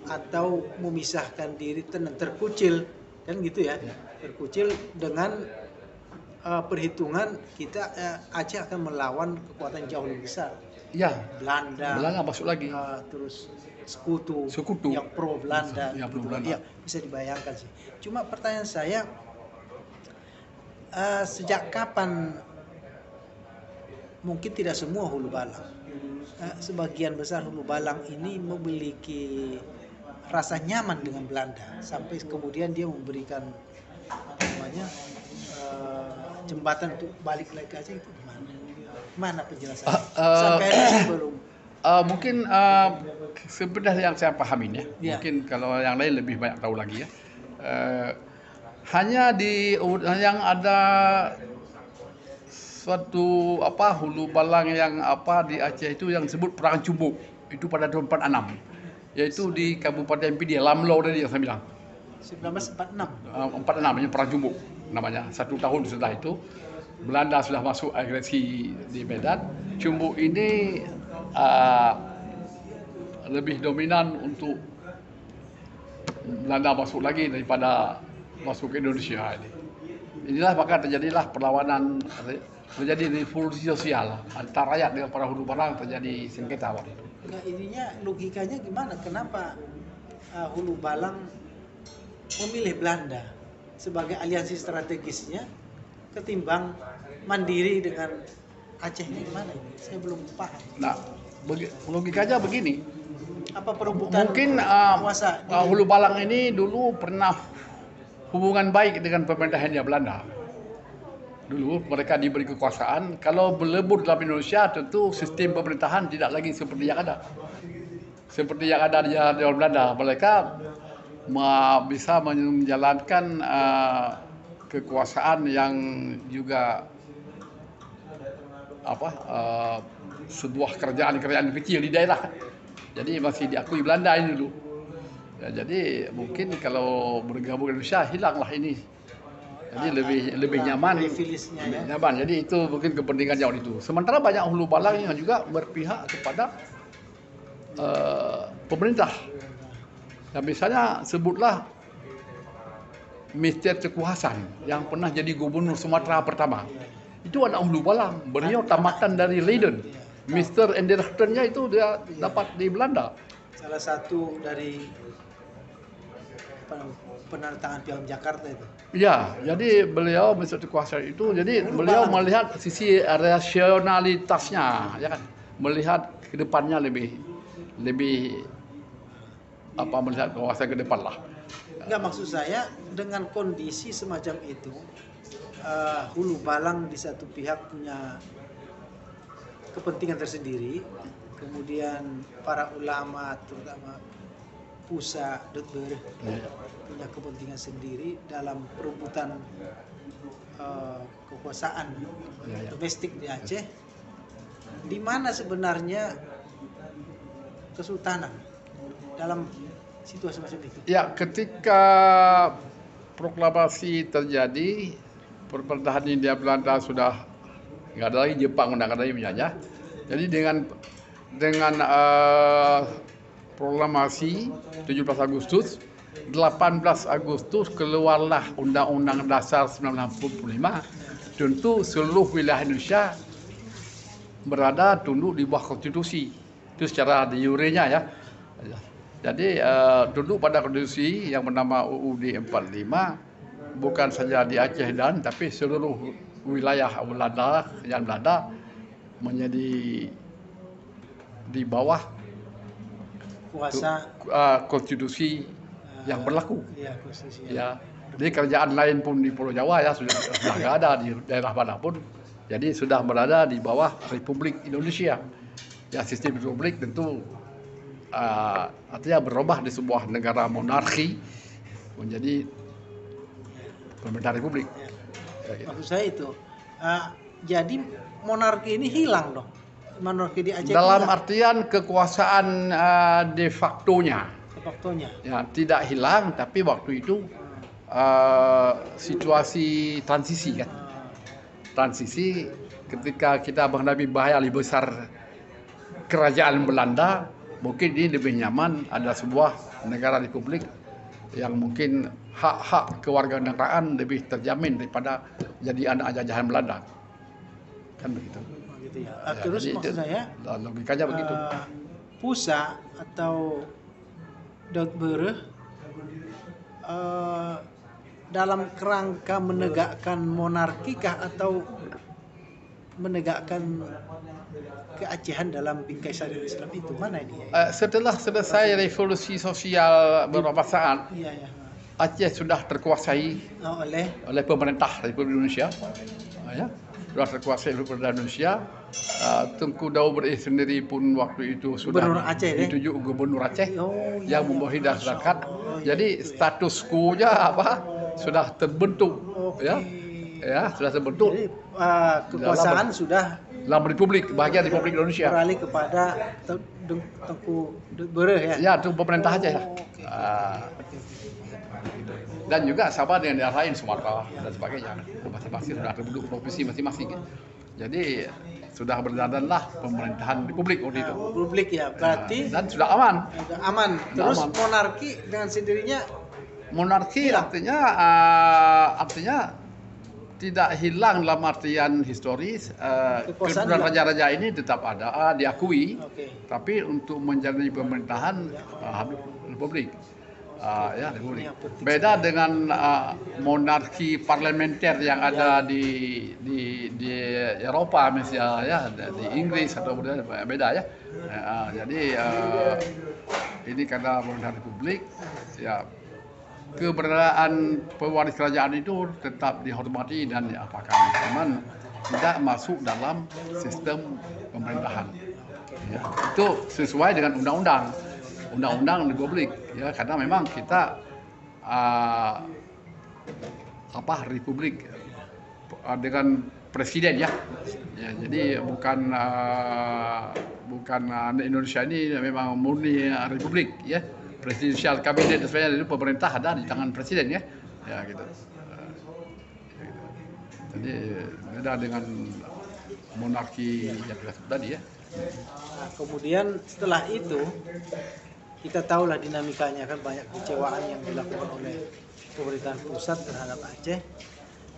S1: atau memisahkan diri terkucil kan gitu ya. Terkucil dengan perhitungan kita Aceh akan melawan kekuatan jauh lebih besar.
S2: Ya.
S1: Belanda
S2: masuk lagi.
S1: Terus sekutu yang pro Belanda,
S2: Ya,
S1: bisa dibayangkan sih. Cuma pertanyaan saya, sejak kapan, mungkin tidak semua hulu balang, sebagian besar hulu balang ini memiliki rasa nyaman dengan Belanda sampai kemudian dia memberikan jembatan untuk balik lagi ke Aceh, itu gimana? Mana penjelasannya? Sampai ini belum.
S2: Mungkin sebenarnya yang saya pahamin ya. Mungkin kalau yang lain lebih banyak tahu lagi ya. Hanya yang ada suatu hulu balang yang di Aceh itu yang disebut perang Cumbuk, itu pada tahun 46, yaitu di Kabupaten Pidi, Lamlo tadi yang saya bilang.
S1: 1946.
S2: 46 ini perang Cumbuk namanya. 1 tahun setelah itu Belanda sudah masuk agresi di Medan. Cumbuk ini lebih dominan untuk Belanda masuk lagi daripada masuk ke Indonesia ini. Inilah maka terjadilah perlawanan, terjadi revolusi sosial antara rakyat dengan para hulu balang, terjadi sengketa waktu itu.
S1: Nah, ininya logikanya gimana? Kenapa hulu balang memilih Belanda sebagai aliansi strategisnya ketimbang mandiri dengan Aceh? Ini gimana ini? Saya belum paham.
S2: Nah, logikanya begini.
S1: Apa perebutan
S2: mungkin
S1: kuasa?
S2: Hulu balang ini dulu pernah hubungan baik dengan pemerintah Hindia Belanda. Dulu mereka diberi kekuasaan. Kalau berlebur dalam Indonesia, tentu sistem pemerintahan tidak lagi seperti yang ada. Seperti yang ada di Belanda. Mereka bisa menjalankan kekuasaan yang juga sebuah kerajaan kecil di daerah. Jadi masih diakui Belanda ini dulu. Ya, jadi mungkin kalau bergabung Indonesia hilanglah ini. Jadi lebih nyaman. Nyaman. Jadi itu mungkin kepentingan jauh itu. Sementara banyak hulu balang yang juga berpihak kepada pemerintah. Ya, misalnya sebutlah Mr. Teguh Hasan yang pernah jadi gubernur Sumatera pertama. Itu anak hulu balang. Beliau tamatan dari Leiden. Mr. Enderachtennya itu dia dapat di Belanda.
S1: Salah satu dari penandatangan Piagam Jakarta itu.
S2: Ya, jadi beliau Mr. Teguh Hasan itu, jadi beliau melihat sisi rasionalitasnya, ya kan, melihat ke depannya lebih melihat kawasan ke depan lah.
S1: Enggak, maksud saya dengan kondisi semacam itu, hulu balang di satu pihak punya kepentingan tersendiri, kemudian para ulama terutama Pusa Dotbere
S2: Ya.
S1: punya kepentingan sendiri dalam perebutan kekuasaan
S2: Ya.
S1: domestik di Aceh. Di mana sebenarnya Kesultanan dalam situasi macam itu?
S2: Ya, ketika proklamasi terjadi, pemerintahan Hindia Belanda sudah nggak ada lagi, Jepang udah nggak ada lagi menjajah. Jadi dengan proklamasi 17 Agustus, 18 Agustus keluarlah Undang-Undang Dasar 1945. Tentu seluruh wilayah Indonesia berada tunduk di bawah konstitusi. Itu secara de jure-nya ya. Jadi tunduk pada konstitusi yang bernama UUD 45, bukan saja di Aceh dan tapi seluruh wilayah Belanda menjadi di bawah
S1: Kuasa
S2: konstitusi yang berlaku.
S1: ya, konstitusi.
S2: Ya, jadi kerajaan lain pun di Pulau Jawa ya sudah nggak ada di daerah manapun. Jadi sudah berada di bawah Republik Indonesia. Ya, sistem republik tentu artinya berubah di sebuah negara monarki menjadi pemerintahan republik. Ya, gitu.
S1: Maksud saya itu, jadi monarki ini hilang dong. Monarki di Aceh
S2: Dalam
S1: hilang
S2: artian kekuasaan de facto-nya,
S1: faktornya.
S2: ya tidak hilang, tapi waktu itu situasi transisi kan. Transisi ketika kita menghadapi bahaya lebih besar kerajaan Belanda, mungkin ini lebih nyaman ada sebuah negara republik yang mungkin hak-hak kewarganegaraan lebih terjamin daripada jadi anak jajahan Belanda. Kan begitu.
S1: Gitu ya.
S2: Ya,
S1: Terus
S2: jadi
S1: maksud saya
S2: logikanya begitu.
S1: Pusa atau Dotbere dalam kerangka menegakkan monarki kah atau menegakkan keacehan dalam bingkai syariat Islam itu, mana ini?
S2: Setelah selesai revolusi sosial beberapa saat,
S1: Iya ya.
S2: Aceh sudah terkuasai oleh pemerintah Republik Indonesia. Ya, sudah terkuasai oleh pemerintah Indonesia. Tengku Daud sendiri pun waktu itu sudah
S1: Gubernur Aceh,
S2: ditunjuk gubernur Aceh
S1: Oh,
S2: yang membawahi masyarakat. Jadi status quo-nya sudah terbentuk,
S1: Oke.
S2: ya sudah terbentuk.
S1: Jadi kekuasaan sudah
S2: Dalam Republik, bagian Republik Indonesia.
S1: beralih kepada Tengku Dotbere ya.
S2: Ya, itu pemerintah Aceh.
S1: Oke.
S2: Dan juga sama dengan daerah lain, Sumatera dan sebagainya. Masing-masing sudah terbentuk provinsi masing-masing. Jadi sudah berjalanlah pemerintahan Republik waktu itu.
S1: Republik ya, berarti
S2: Dan sudah aman.
S1: udah aman. Terus
S2: aman.
S1: monarki dengan sendirinya
S2: Monarki artinya tidak hilang dalam artian historis.
S1: Kekuasaan
S2: Kedudukan
S1: juga.
S2: raja-raja ini tetap ada, diakui.
S1: oke.
S2: Tapi untuk menjalani pemerintahan Republik. Ya, Republik.
S1: Ini yang penting
S2: Beda dengan monarki parlementer yang ada di Eropa misalnya ya, di Inggris atau beda ya. Jadi ini karena pemerintahan Republik ya, keberadaan pewaris kerajaan itu tetap dihormati dan diapakan, cuman tidak masuk dalam sistem pemerintahan. Ya, itu sesuai dengan undang-undang Republik ya, karena memang kita Republik dengan presiden ya. Ya, jadi bukan Indonesia ini memang murni Republik ya. Presidensial kabinet dan sebagainya itu pemerintah ada di tangan presiden ya. Ya gitu. Jadi beda dengan monarki yang kita sebut tadi ya.
S1: Nah, kemudian setelah itu kita tahulah dinamikanya, kan banyak kecewaan yang dilakukan oleh pemerintahan pusat terhadap Aceh,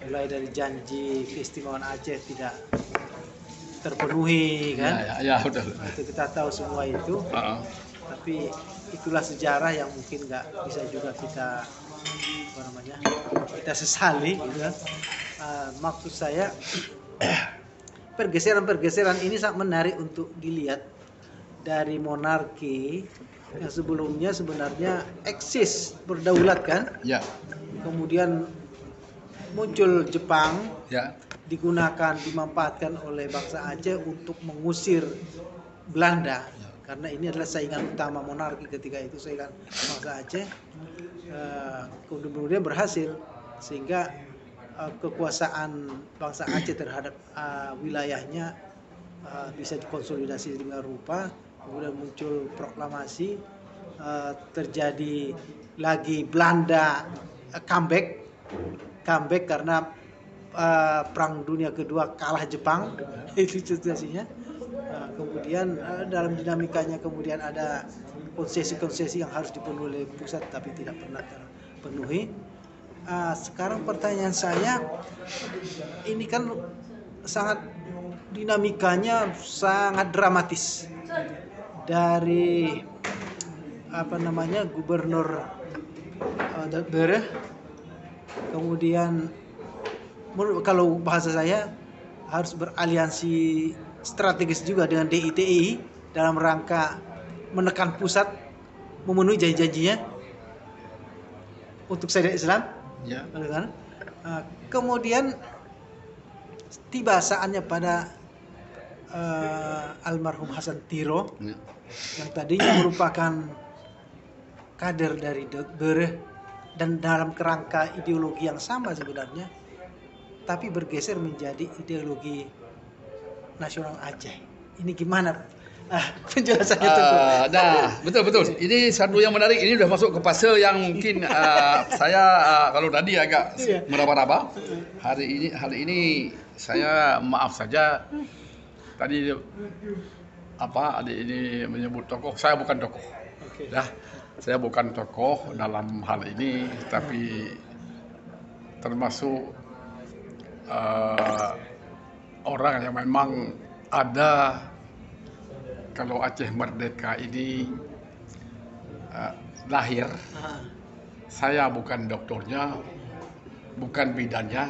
S1: mulai dari janji keistimewaan Aceh tidak terpenuhi kan.
S2: Ya, betul.
S1: Itu kita tahu semua itu. Tapi itulah sejarah yang mungkin nggak bisa juga kita kita sesali gitu kan. Maksud saya pergeseran ini sangat menarik untuk dilihat dari monarki yang sebelumnya sebenarnya eksis berdaulat kan.
S2: Ya.
S1: Kemudian muncul Jepang,
S2: Ya.
S1: dimanfaatkan oleh bangsa Aceh untuk mengusir Belanda. karena ini adalah saingan utama monarki ketika itu, saingan bangsa Aceh. Kemudian berhasil sehingga kekuasaan bangsa Aceh terhadap wilayahnya bisa dikonsolidasi dengan rupa. Kemudian muncul proklamasi, terjadi lagi Belanda comeback karena Perang Dunia Kedua kalah Jepang. Itu situasinya. Kemudian dalam dinamikanya kemudian ada konsesi-konsesi yang harus dipenuhi oleh pusat tapi tidak pernah terpenuhi. Sekarang pertanyaan saya, ini kan sangat dinamikanya sangat dramatis dari Gubernur Bereh, kemudian kalau bahasa saya harus beraliansi strategis juga dengan DITI dalam rangka menekan pusat memenuhi janji-janjinya untuk syariat Islam.
S2: Ya.
S1: Kemudian tiba saatnya pada almarhum Hasan Tiro yang tadinya merupakan kader dari Bereh dan dalam kerangka ideologi yang sama sebenarnya, tapi bergeser menjadi ideologi nasional Aceh. Ini gimana penjelasannya tuh?
S2: Nah, betul. Ini satu yang menarik. Ini sudah masuk ke fase yang mungkin saya kalau tadi agak meraba-raba. Hari ini saya maaf saja. Tadi adik ini menyebut tokoh. Saya bukan tokoh.
S1: Okay.
S2: Saya bukan tokoh dalam hal ini, tapi termasuk orang yang memang ada. Kalau Aceh Merdeka ini lahir, saya bukan doktornya, bukan bidannya,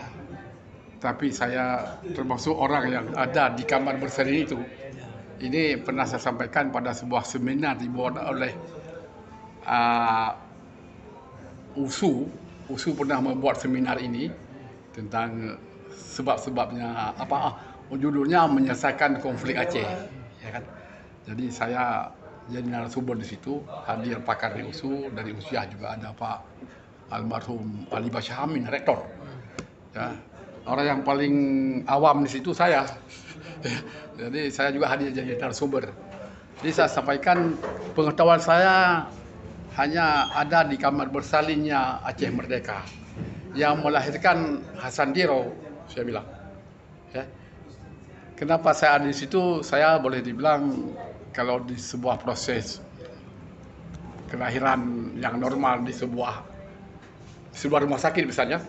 S2: tapi saya termasuk orang yang ada di kamar bersalin itu. Ini pernah saya sampaikan pada sebuah seminar dibuat oleh USU. USU pernah membuat seminar ini tentang sebab-sebabnya judulnya menyelesaikan konflik Aceh, ya kan? Jadi saya jadi narasumber di situ, hadir pakar dari USU, dari Usiah juga ada Pak almarhum Ali Basyah Amin, rektor. Ya, orang yang paling awam di situ saya. Jadi saya juga hadir jadi narasumber. Jadi saya sampaikan pengetahuan saya hanya ada di kamar bersalinnya Aceh Merdeka yang melahirkan Hasan Tiro, saya bilang. Ya. Kenapa saya ada di situ? Saya boleh dibilang kalau di sebuah proses kelahiran yang normal di sebuah rumah sakit misalnya,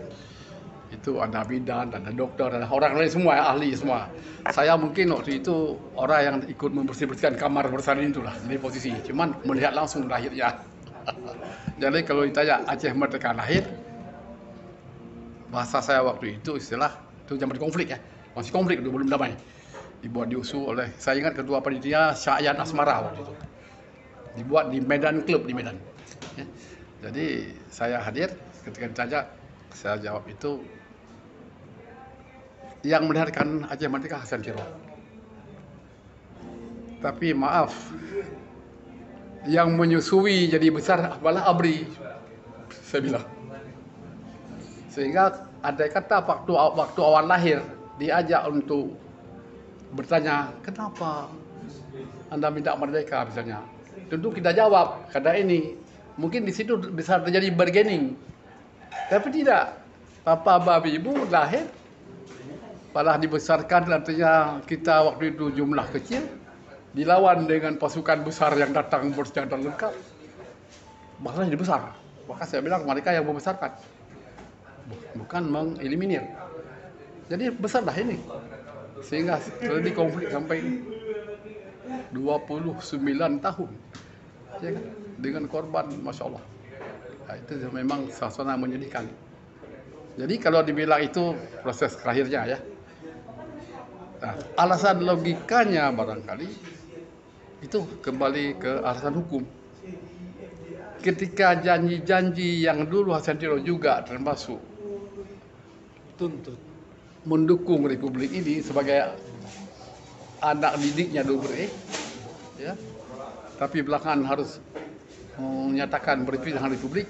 S2: itu ada bidan, ada dokter, ada orang lain semua, ahli semua. Saya mungkin waktu itu orang yang ikut membersih-bersihkan kamar bersalin itulah, jadi posisi. Cuman melihat langsung lahirnya. Jadi kalau ditanya Aceh Merdeka lahir, bahasa saya waktu itu istilah itu zaman konflik ya, masih konflik itu belum damai. Dibuat diusul oleh, saya ingat ketua panitia Syahyan Asmara waktu itu. Dibuat di Medan Club di Medan. Ya. Jadi saya hadir ketika ditanya, saya jawab itu yang melahirkan Aceh Merdeka Hasan Tiro. Tapi maaf, yang menyusui jadi besar adalah ABRI, saya bilang. Sehingga ada kata waktu awal lahir diajak untuk bertanya, kenapa Anda minta merdeka misalnya. Tentu kita jawab, karena ini mungkin di situ bisa terjadi bargaining. Tapi tidak. Papa, babi, ibu lahir, malah dibesarkan, artinya kita waktu itu jumlah kecil, dilawan dengan pasukan besar yang datang bersenjata lengkap. Masalah jadi besar. Maka saya bilang mereka yang membesarkan, bukan mengeliminir. Jadi besarlah ini. Sehingga terjadi konflik sampai 29 tahun, ya kan? Dengan korban, masya Allah. Nah, itu memang suasana menyedihkan. Jadi kalau dibilang itu proses terakhirnya ya. Nah, alasan logikanya barangkali itu kembali ke alasan hukum. Ketika janji-janji yang dulu Hasan Tiro juga termasuk
S1: Tuntut
S2: mendukung Republik ini sebagai anak didiknya Bereh, ya, tapi belakangan harus menyatakan berpihak dengan Republik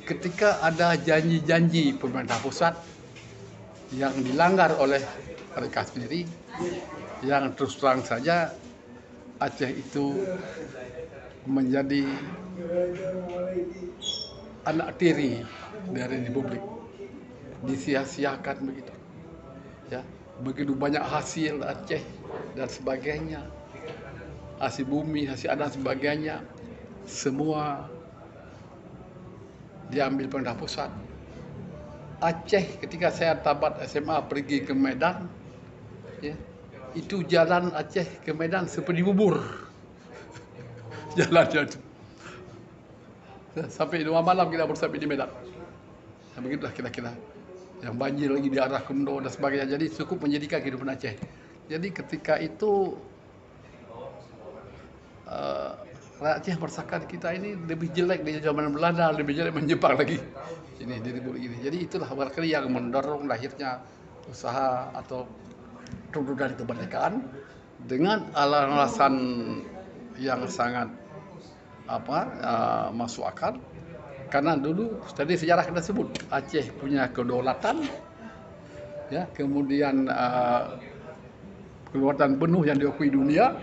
S2: ketika ada janji-janji pemerintah pusat yang dilanggar oleh mereka sendiri, yang terus terang saja Aceh itu menjadi anak tiri dari Republik, disia-siakan begitu. Ya, begitu banyak hasil Aceh dan sebagainya, hasil bumi, hasil adat sebagainya, semua diambil pemerintah pusat. Aceh ketika saya tamat SMA pergi ke Medan, ya, itu jalan Aceh ke Medan seperti bubur. Jalannya itu. Sampai 2 malam kita baru sampai di Medan. Nah, begitulah kira-kira. Yang banjir lagi di arah Kundo dan sebagainya. Jadi cukup menyedihkan kehidupan Aceh. Jadi ketika itu rakyat Aceh merasakan kita ini lebih jelek di zaman Belanda, lebih jelek menjebak lagi. Ini di Republik ini. Jadi itulah barangkali yang mendorong lahirnya usaha atau tuntutan kemerdekaan dengan alasan yang sangat masuk akal. Karena dulu tadi sejarah kita sebut Aceh punya kedaulatan, ya, kemudian kedaulatan penuh yang diakui dunia,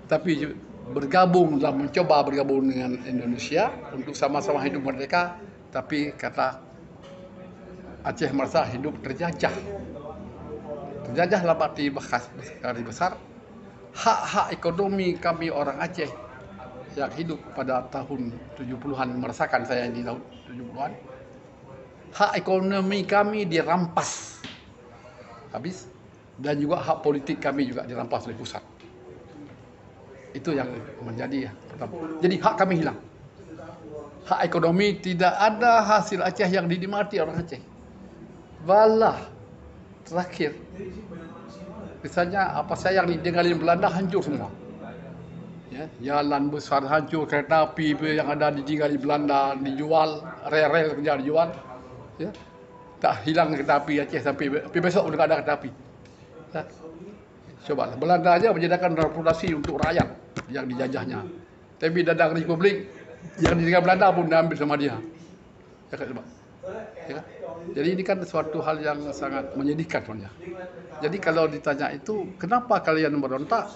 S2: tapi mencoba bergabung dengan Indonesia untuk sama-sama hidup merdeka, tapi kata Aceh merasa hidup terjajah dalam arti besar. Hak-hak ekonomi kami orang Aceh yang hidup pada tahun 70-an, merasakan saya di tahun 70-an, hak ekonomi kami dirampas habis, dan juga hak politik kami juga dirampas oleh pusat. Itu yang menjadi pertama. Jadi hak kami hilang. Hak ekonomi, tidak ada hasil Aceh yang dinikmati orang Aceh. Malah terakhir, misalnya apa saya yang ditinggalin Belanda hancur semua. Ya, jalan besar hancur, kereta api yang ada ditinggali Belanda dijual, rel-rel kerja dijual. Ya, tak hilang kereta api Aceh sampai besok sudah ada kereta api. Ya. Coba Belanda aja menyediakan transportasi untuk rakyat yang dijajahnya. Tapi datang Republik yang ditinggal Belanda pun diambil sama dia. Ya kan, coba. Ya. Jadi ini kan suatu hal yang sangat menyedihkan sebenarnya. Jadi kalau ditanya itu, kenapa kalian memberontak?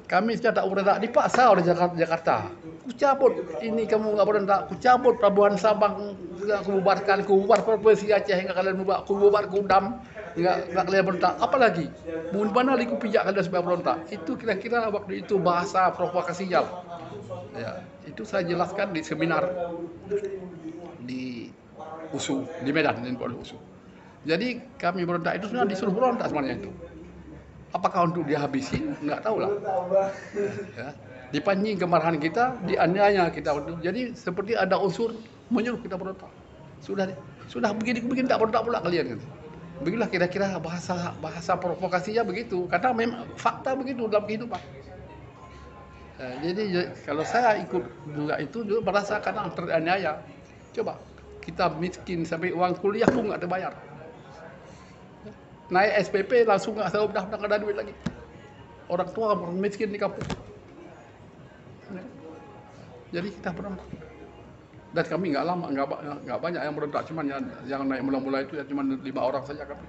S2: Kami sudah tak berontak, dipaksa oleh Jakarta. Ku cabut, ini kamu nggak berontak. Ku cabut Pelabuhan Sabang, aku bubarkan, ku bubar Provinsi Aceh, hingga kalian bubar, ku bubar Kudam, hingga kalian berontak. Apalagi, mana lagi ku pijak kalian supaya berontak? Itu kira-kira waktu itu bahasa provokasinya. Ya, itu saya jelaskan di seminar di USU, di Medan, di USU. Jadi kami berontak itu sebenarnya disuruh berontak sebenarnya itu. Apakah untuk dihabisin? Enggak tahu lah. Ya. Dipancing kemarahan kita, dianiaya kita. Jadi seperti ada unsur menyuruh kita berontak. Sudah begini tak berontak pula kalian. Begitulah kira-kira bahasa provokasinya begitu. Karena memang fakta begitu dalam kehidupan. Jadi kalau saya ikut juga itu juga merasa karena teraniaya. Coba kita miskin sampai uang kuliah pun nggak terbayar. Naik SPP langsung nggak ada duit lagi. Orang tua miskin di kampung. Jadi kita berontak. Dan kami nggak lama, nggak banyak yang berontak, cuman yang naik mula-mula itu ya cuma 5 orang saja kami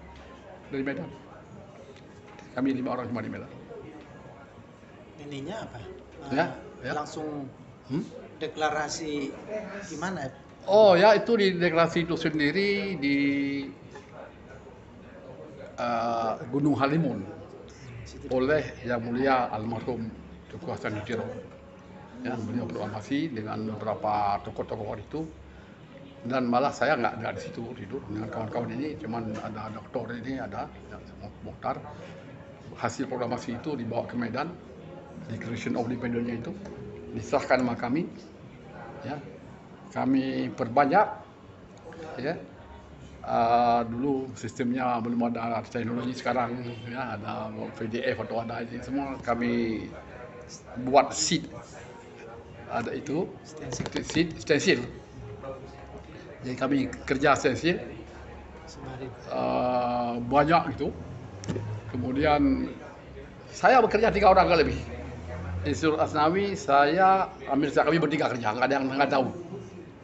S2: dari Medan. Kami 5 orang cuma di Medan.
S1: Ininya apa?
S2: Ya.
S1: Langsung deklarasi gimana?
S2: Oh ya, itu di deklarasi itu sendiri di Gunung Halimun oleh Yang Mulia almarhum Tuku Hasan Yudhiro. Ya, beliau proklamasi dengan beberapa tokoh-tokoh itu, dan malah saya nggak di situ tidur dengan kawan-kawan ini, cuman ada doktor ini, ada Mokhtar. Hasil proklamasi itu dibawa ke Medan, Declaration of Independence itu diserahkan sama kami. Ya, kami perbanyak. Ya. Dulu sistemnya belum ada teknologi sekarang, ya, ada PDF atau ada ini semua kami buat sheet, ada itu stensil. Jadi kami kerja stensil banyak itu. Kemudian saya bekerja 3 orang lebih Insinyur Asnawi, saya, Amir kami bertiga kerja, nggak ada yang nggak tahu.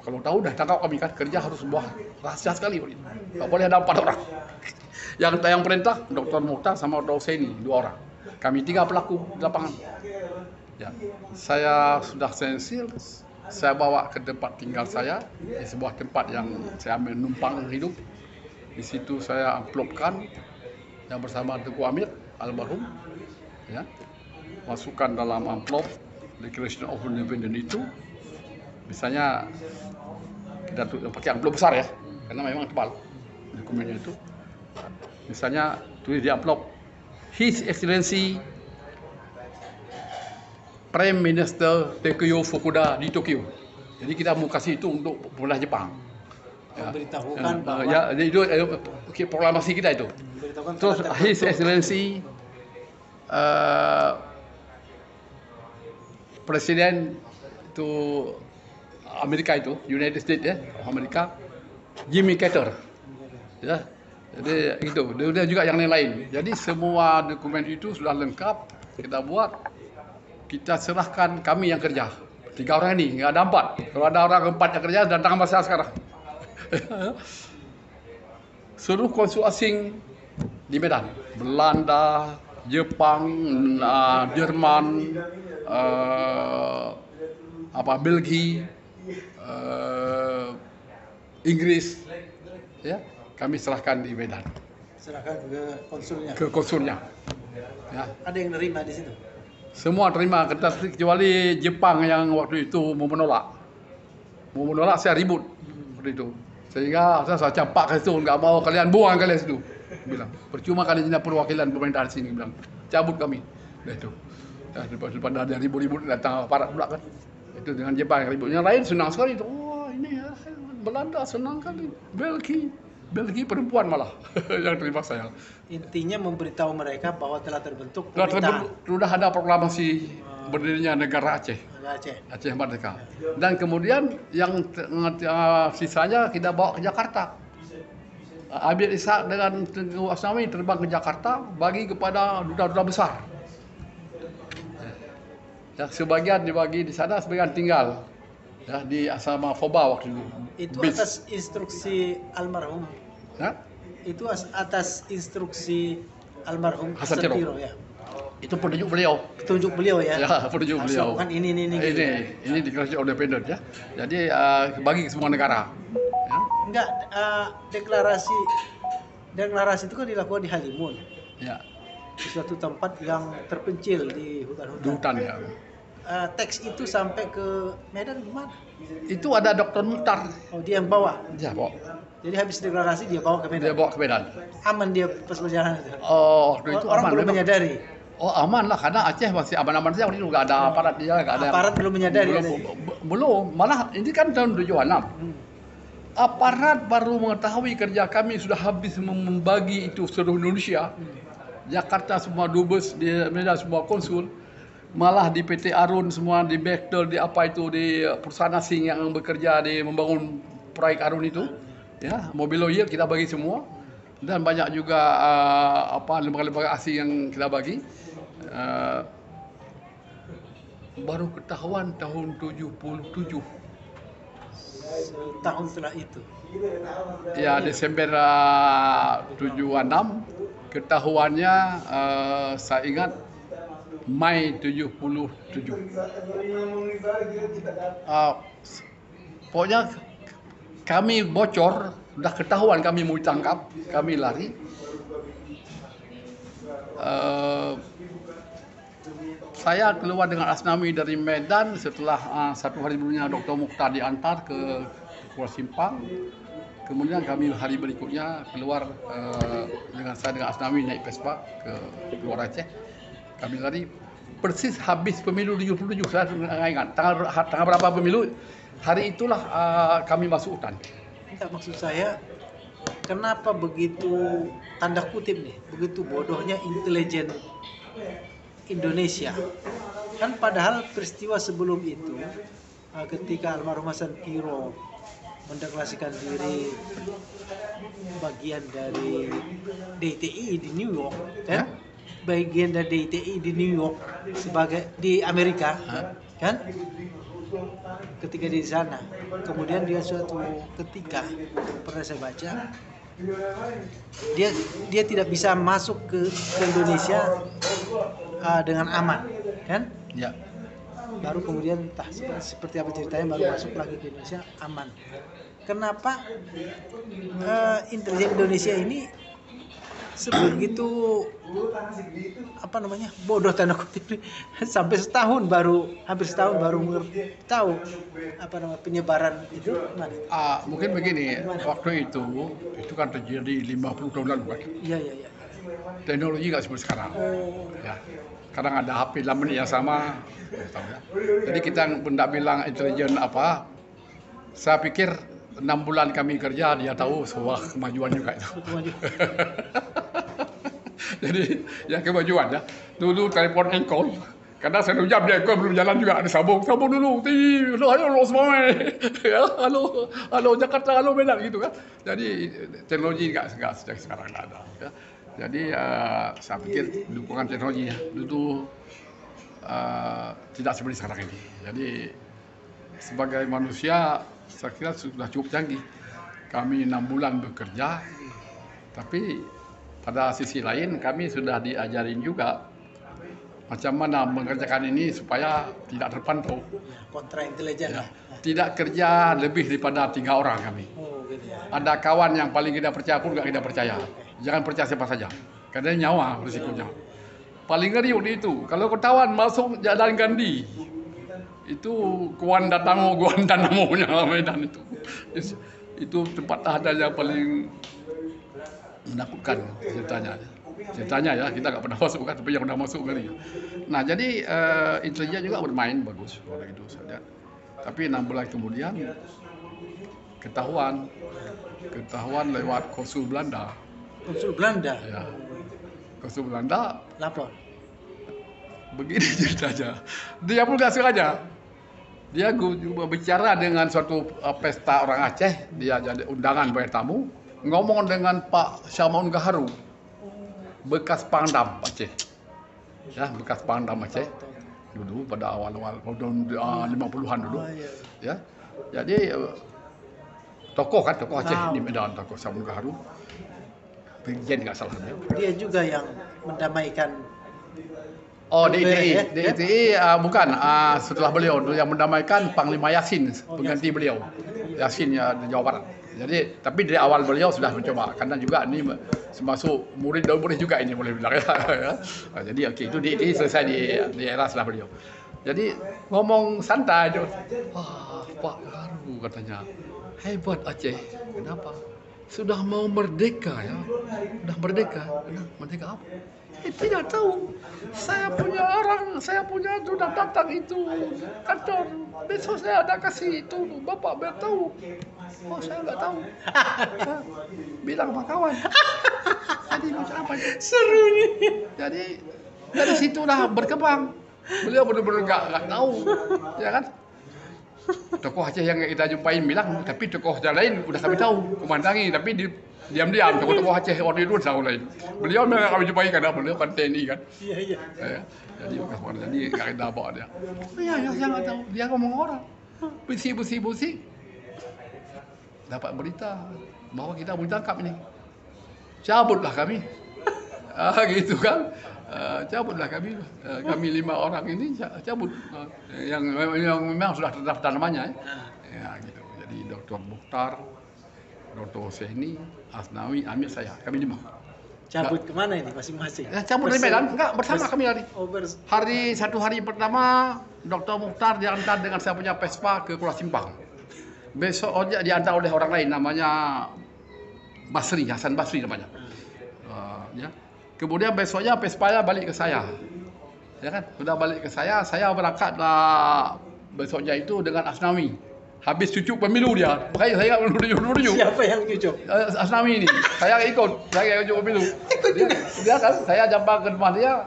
S2: Kalau tahu dah tangkap kami kan, kerja harus sebuah rahasia sekali. Nggak boleh ada 4 orang. Yang perintah Dr. Mukhtar sama Dr. Husseini, 2 orang. Kami 3 pelaku di lapangan. Ya, saya sudah sensil, saya bawa ke tempat tinggal saya, di sebuah tempat yang saya ambil numpang hidup. Di situ saya amplopkan yang bersama Teguh Amir almarhum, ya, masukkan dalam amplop Declaration of Independence itu. Misalnya kita pakai amplop besar ya, karena memang tebal dokumennya itu. Misalnya tulis di amplop His Excellency Prime Minister Takeo Fukuda di Tokyo. Jadi kita mau kasih itu untuk pemerintah Jepang.
S1: Memberitahukan bahwa
S2: Ya, itu proklamasi kita itu. Terus His Excellency Presiden itu Amerika itu, United States ya, Amerika, Jimmy Carter. Ya. Jadi itu, dia juga yang lain. Jadi semua dokumen itu sudah lengkap kita buat, kita serahkan kami yang kerja. 3 orang ini, nggak ada 4. Kalau ada orang 4 yang kerja, datang sama saya sekarang. Seluruh konsul asing di Medan, Belanda, Jepang, Jerman, Belgia, Inggris, ya, kami serahkan di Medan.
S1: serahkan ke konsulnya.
S2: Ke konsulnya. Ya.
S1: Ada yang nerima di situ.
S2: Semua terima, kecuali Jepang yang waktu itu mau menolak. Mau menolak, saya ribut waktu itu. Sehingga saya campak ke situ, nggak mau kalian buang kalian situ. Bilang, percuma kalian tidak perwakilan pemerintahan sini. Bilang, cabut kami. Nah itu. Lepas ada ribut-ribut datang aparat pula kan. Itu dengan Jepang yang ribut. Yang lain senang sekali. Wah ini ya, Belanda senang kali. Belgia perempuan malah yang terima saya.
S1: Intinya memberitahu mereka bahwa telah terbentuk pemerintahan
S2: Sudah ada proklamasi berdirinya negara Aceh.
S1: Aceh.
S2: Aceh Merdeka. Dan kemudian yang sisanya kita bawa ke Jakarta. Abid Ishak dengan Teguh Asnawi terbang ke Jakarta bagi kepada duta-duta besar. Ya, sebagian dibagi di sana, sebagian tinggal ya di asrama Foba waktu itu.
S1: Itu atas instruksi almarhum.
S2: Ya?
S1: Itu atas instruksi almarhum
S2: Hasan
S1: Hasan
S2: Tiro.
S1: Tiro ya.
S2: Itu petunjuk beliau.
S1: Petunjuk beliau ya.
S2: Ya, petunjuk
S1: Harus
S2: beliau.
S1: lakukan ini gitu.
S2: Ini Declaration of Independence ya. Jadi bagi ke semua negara. Ya.
S1: Enggak, deklarasi itu kan dilakukan di Halimun,
S2: Ya,
S1: di suatu tempat yang terpencil di
S2: di
S1: hutan-hutan.
S2: hutan ya.
S1: Teks itu sampai ke Medan gimana?
S2: Itu ada Dr. Mukhtar.
S1: Oh, dia yang bawa.
S2: Ya, bawa.
S1: Jadi habis deklarasi dia bawa ke Medan.
S2: Dia bawa ke Medan.
S1: Aman dia pas perjalanan itu.
S2: Oh, waktu itu
S1: Orang
S2: aman.
S1: belum
S2: memang.
S1: menyadari.
S2: Oh, aman lah karena Aceh masih aman-aman saja. Waktu itu nggak ada aparat dia, nggak ada.
S1: Aparat belum menyadari.
S2: Belum. Malah ini kan tahun 76. Aparat baru mengetahui kerja kami sudah habis membagi itu seluruh Indonesia. Jakarta semua dubes, di Medan semua konsul. Malah di PT Arun semua, di Bechtel, di apa itu, di perusahaan asing yang bekerja di membangun proyek Arun itu, ya, mobil oil kita bagi semua, dan banyak juga lembaga-lembaga asing yang kita bagi. Baru ketahuan tahun 77.
S1: Setahun setelah itu.
S2: Ya, Desember 76, ketahuannya saya ingat Mei 77. Pokoknya kami bocor, sudah ketahuan kami mau ditangkap, kami lari. Saya keluar dengan Asnawi dari Medan setelah 1 hari sebelumnya Dr. Mukhtar diantar ke Pulau Simpang. Kemudian kami hari berikutnya keluar dengan Asnawi naik Vespa ke luar Aceh. Kami lari persis habis pemilu 77, saya ingat tanggal berapa pemilu, hari itulah kami masuk hutan.
S1: Enggak, maksud saya kenapa begitu tanda kutip nih, begitu bodohnya intelijen Indonesia. Kan padahal peristiwa sebelum itu ketika almarhum Hasan Tiro mendeklarasikan diri bagian dari DITI di New York, kan? Bagian dari DITI di New York, sebagai di Amerika, kan? Ketika di sana, kemudian dia suatu ketika pernah saya baca, dia tidak bisa masuk ke Indonesia dengan aman, kan?
S2: Ya.
S1: Baru kemudian entah seperti apa ceritanya baru masuk lagi ke Indonesia aman. Kenapa intelijen Indonesia ini sebegitu bodoh tanda kutip sampai hampir setahun baru tahu penyebaran itu gimana?
S2: Mungkin begini, waktu itu kan terjadi 50 tahun lalu kan.
S1: Iya.
S2: Teknologi nggak seperti sekarang. Ya. Sekarang ada HP dalam menit yang sama. Tahu ya. Jadi kita tidak bilang intelijen apa. Saya pikir 6 bulan kami kerja dia tahu sebuah kemajuan juga itu. Jadi ya kemajuan ya. Dulu telepon engkol. Karena 1 jam dia engkol belum jalan juga ada sambung dulu. Ayo semua. Ya, halo Jakarta, halo Medan gitu kan. Jadi teknologi nggak sejak sekarang nggak ada. Ya. Jadi saya pikir dukungan teknologi ya dulu tidak seperti sekarang ini. Jadi sebagai manusia saya kira sudah cukup canggih. Kami 6 bulan bekerja, tapi pada sisi lain kami sudah diajarin juga macam mana mengerjakan ini supaya tidak terpantau.
S1: Kontra intelijen
S2: ya. Tidak kerja lebih daripada 3 orang kami.
S1: Gitu ya.
S2: Ada kawan yang paling kita percaya pun nggak kita percaya. Jangan percaya siapa saja, karena nyawa risikonya. Paling ngeri waktu itu, kalau ketahuan masuk jalan Gandhi, itu Guantanamo-nya Medan itu. Itu tempat tahanan yang paling menakutkan ceritanya ya, kita nggak pernah masuk kan, tapi yang udah masuk ngeri. Nah jadi intelijen juga bermain bagus waktu itu saja. Tapi 6 bulan kemudian ketahuan lewat konsul Belanda.
S1: Konsul Belanda.
S2: Ya. Konsul Belanda
S1: lapor.
S2: Begini ceritanya. Dia pun nggak sengaja. Dia bicara dengan suatu pesta orang Aceh. Dia jadi undangan banyak tamu. Ngomong dengan Pak Syamaun Gaharu, bekas Pangdam Aceh. Ya, bekas Pangdam Aceh. Dulu pada awal-awal tahun 50-an dulu. Ya. Jadi tokoh Aceh di Medan, tokoh Syamaun Gaharu. Brigjen nggak salah
S1: dia juga yang mendamaikan.
S2: DITI bukan setelah beliau yang mendamaikan Panglima Yasin pengganti beliau Yasin ya di Jawa Barat. Jadi tapi dari awal beliau sudah mencoba karena juga ini termasuk murid juga ini boleh bilang ya. Jadi itu DITI selesai di era setelah beliau. Jadi ngomong santai aja. Pak Gaharu katanya hebat Aceh. Kenapa? Sudah mau merdeka ya, sudah merdeka apa? Tidak tahu. Saya punya sudah datang itu kantor. Besok saya ada kasih itu, Bapak biar tahu. Oh saya nggak tahu. Bilang sama kawan. Jadi macam apa?
S1: Seru nih.
S2: Jadi dari situlah berkembang. Beliau benar-benar nggak tahu, ya kan? Tokoh Aceh yang kita jumpain bilang, tapi tokoh yang lain udah kami tahu, kumandangi, tapi diam-diam tokoh Aceh waktu itu tahu lain. Beliau memang kami jumpai karena beliau kan TNI kan.
S1: Iya.
S2: Jadi nggak ada bawa dia. Iya, saya nggak tahu. Dia ngomong orang, busi. Dapat berita bahwa kita mau ditangkap ini. Cabutlah kami. Gitu kan. Cabutlah kami 5 orang ini cabut yang memang sudah terdaftar namanya ya gitu. Jadi Dr. Mukhtar, Dr. Husseini, Asnawi, Amir, saya kami 5
S1: cabut kemana ini masing-masing?
S2: Cabut dari Medan enggak bersama kami lari. Satu hari pertama Dr. Mukhtar diantar dengan saya punya Vespa ke Pulau Simpang. Besok diantar oleh orang lain namanya Hasan Basri namanya. Ya. Kemudian besoknya Vespanya balik ke saya, ya kan? Sudah balik ke saya berangkatlah besoknya itu dengan Asnawi. Habis cucuk pemilu dia, makanya saya menuju.
S1: Siapa yang cucuk?
S2: Asnawi ini, saya ikut cucuk pemilu. Dia kan, saya jampak ke rumah dia,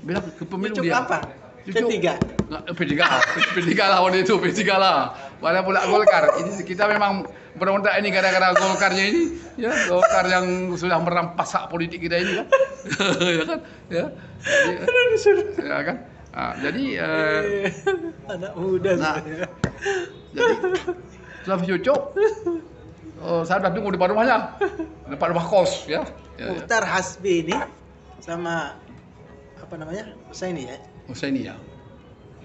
S2: bilang ke pemilu
S1: cucuk
S2: dia.
S1: Apa?
S2: P3 lah waktu itu, P3 lah. Pada pula Golkar. Ini kita memang berontak ini gara-gara Golkarnya ini, ya Golkar yang sudah merampas hak politik kita ini kan, ya kan, ya. Jadi, ya kan. Jadi
S1: Anak muda.
S2: Nah. jadi setelah cucuk saya udah tunggu di depan rumahnya, depan rumah kos ya.
S1: Mukhtar Hasbi ini sama apa namanya? Husaini ya.
S2: Husaini ya.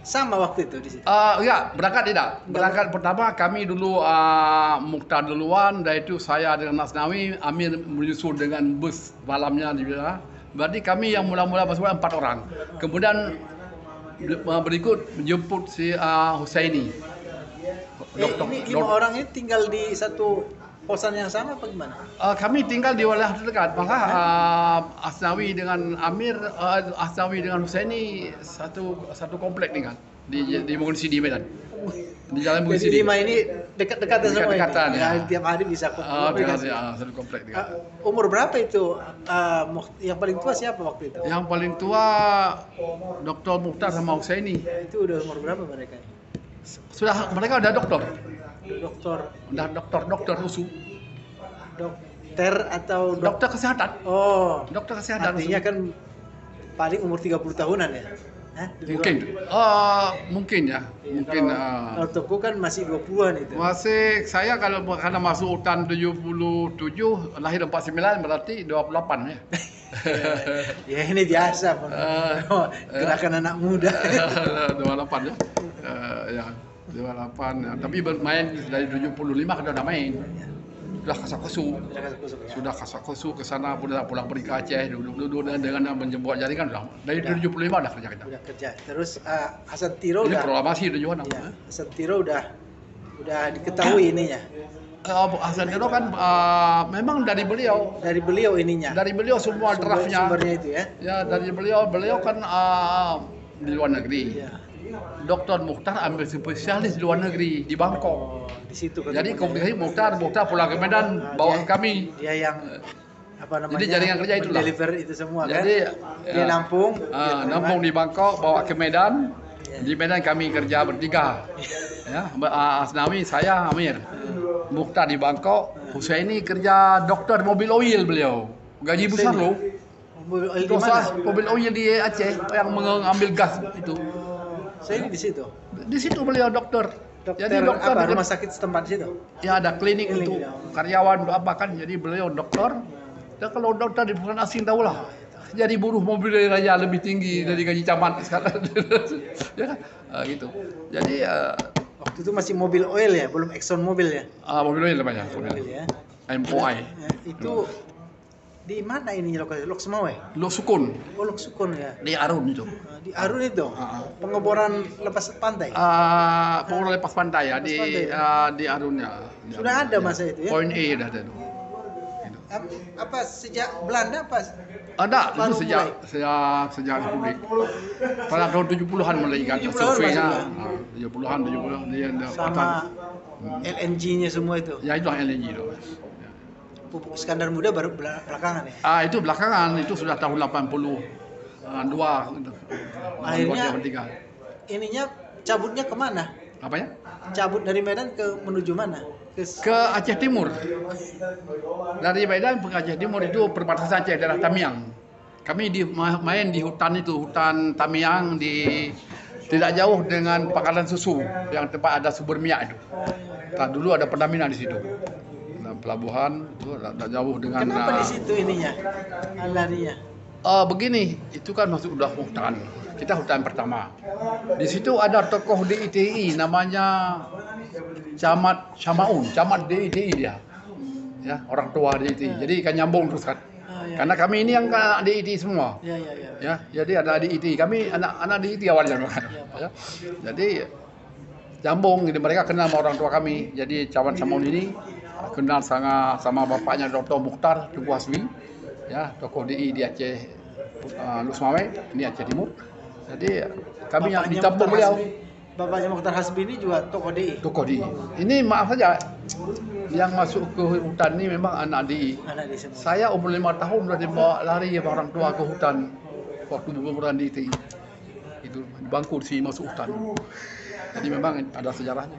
S1: Sama waktu itu di situ.
S2: Ya, berangkat tidak. Berangkat pertama kami dulu Mukhtar duluan, dan itu saya dengan Asnawi, Amir menyusul dengan bus malamnya di sana. Berarti kami yang mula-mula masuk 4 orang. Kemudian berikut menjemput si Husaini.
S1: Ini 5 orang ini tinggal di satu kosan yang sama apa gimana?
S2: Kami tinggal di wilayah terdekat. Maka Asnawi dengan Amir, Asnawi dengan Husaini satu komplek tinggal di Bangun Sidi Medan. Di Jalan Bangun
S1: Jadi
S2: Sidi. 5
S1: ini dekat-dekatan semua.
S2: Dekat-dekatan, ya.
S1: Tiap hari bisa komunikasi.
S2: Satu komplek tinggal.
S1: Umur berapa itu? Yang paling tua siapa waktu itu?
S2: Yang paling tua Dr. Mukhtar sama Husaini.
S1: Itu udah umur berapa mereka?
S2: Mereka udah doktor.
S1: Dokter
S2: khusus.
S1: Dokter atau
S2: Dokter kesehatan.
S1: Oh,
S2: Dokter kesehatan.
S1: artinya kan paling umur 30 tahunan ya? Hah?
S2: Mungkin. Mungkin ya. Mungkin.
S1: Kalau Toko kan masih 20-an itu.
S2: Masih saya karena masuk hutan 77, lahir 49 berarti 28 ya.
S1: Ya ini biasa, gerakan anak muda.
S2: 28 ya. Ya, 28 ya. Tapi bermain dari 75 kan udah main. Sudah kasak-kusuk ke sana, pulang pergi ke Aceh, duduk dengan menjemput jaringan sudah. Dari 75 udah kerja kita.
S1: Udah kerja. Terus Hasan Tiro
S2: Ini
S1: udah
S2: proklamasi udah juga.
S1: Ya, Hasan Tiro udah diketahui ininya.
S2: Hasan Tiro kan memang dari beliau.
S1: Dari beliau ininya.
S2: Dari beliau semua draftnya.
S1: Sumbernya itu ya.
S2: Ya, dari beliau kan di luar negeri.
S1: Ya.
S2: Dr. Mukhtar ambil spesialis di luar negeri di Bangkok.
S1: Oh, di situ
S2: Jadi komunikasi Mukhtar pulang ke Medan bawa kami.
S1: Dia yang apa namanya?
S2: Jadi jaringan kerja itulah.
S1: Deliver itu semua
S2: Jadi,
S1: kan. Dia nampung.
S2: nampung di Bangkok, bawa ke Medan. Di Medan kami kerja bertiga. Ya, Asnawi, saya, Amir. Mukhtar di Bangkok, Husaini kerja dokter mobil oil beliau. Gaji besar loh. Mobil oil di Aceh yang mengambil gas itu.
S1: Saya di situ.
S2: Di situ beliau dokter.
S1: Jadi dokter apa, rumah sakit setempat di situ?
S2: Ya ada klinik untuk karyawan untuk apa kan. Jadi beliau dokter. Dan kalau dokter di bukan asing tahulah. Jadi buruh mobil raya lebih tinggi dari gaji camat sekarang. Ya kan? Gitu. Jadi
S1: waktu itu masih mobil oil ya, belum Exxon Mobil ya?
S2: Mobil oil namanya.
S1: Mobil ya.
S2: MOI.
S1: Itu di mana ini lokasi? Lok Semawe?
S2: Lok Sukun.
S1: Oh, Lok Sukun ya.
S2: Di Arun itu.
S1: Di Arun itu. Pengeboran lepas pantai.
S2: Pengeboran lepas pantai ya di Arun ya.
S1: Sudah ada masa itu ya?
S2: Poin E dah ada itu.
S1: Apa sejak Belanda apa?
S2: Ada itu sejak Republik. Pada tahun 70-an mulai kan surveinya. 70-an dia
S1: sama LNG-nya semua itu.
S2: Ya itu LNG itu.
S1: Pupuk Iskandar Muda baru belakangan ya?
S2: Itu belakangan, itu sudah tahun 82.
S1: Akhirnya ininya cabutnya kemana?
S2: Apanya?
S1: Cabut dari Medan menuju mana?
S2: Ke Aceh Timur. Dari Medan ke Aceh Timur itu perbatasan Aceh daerah Tamiang. Kami main di hutan itu, hutan Tamiang tidak jauh dengan Pangkalan Susu yang tempat ada sumber minyak itu. Dulu ada Pertamina di situ. Pelabuhan itu tidak jauh dengan.
S1: Kenapa di situ ininya? Larinya?
S2: Begini, itu kan masuk udah hutan. Kita hutan pertama. Di situ ada tokoh DITI namanya Camat Syamaun, camat DITI dia. Ya, orang tua DITI. Jadi kan nyambung terus kan. Karena kami ini yang anak DITI semua. Ya, jadi ada DITI. Kami anak DITI awalnya kan. Ya. Jadi nyambung, jadi mereka kenal sama orang tua kami. Jadi Camat Syamaun ini kenal sama bapaknya Dr. Mukhtar Tugu Hasbi, ya tokoh DI di Aceh, Lok Semawe, ini Aceh Timur. Jadi kami yang ditampung beliau.
S1: Bapaknya Mukhtar Hasbi ini juga tokoh DI.
S2: Tokoh DI. Ini maaf saja, yang masuk ke hutan ini memang anak DI. Saya umur 5 tahun sudah dibawa lari sama orang tua ke hutan waktu pembubaran DITI. Itu bangku di sini masuk hutan. Jadi memang ada sejarahnya.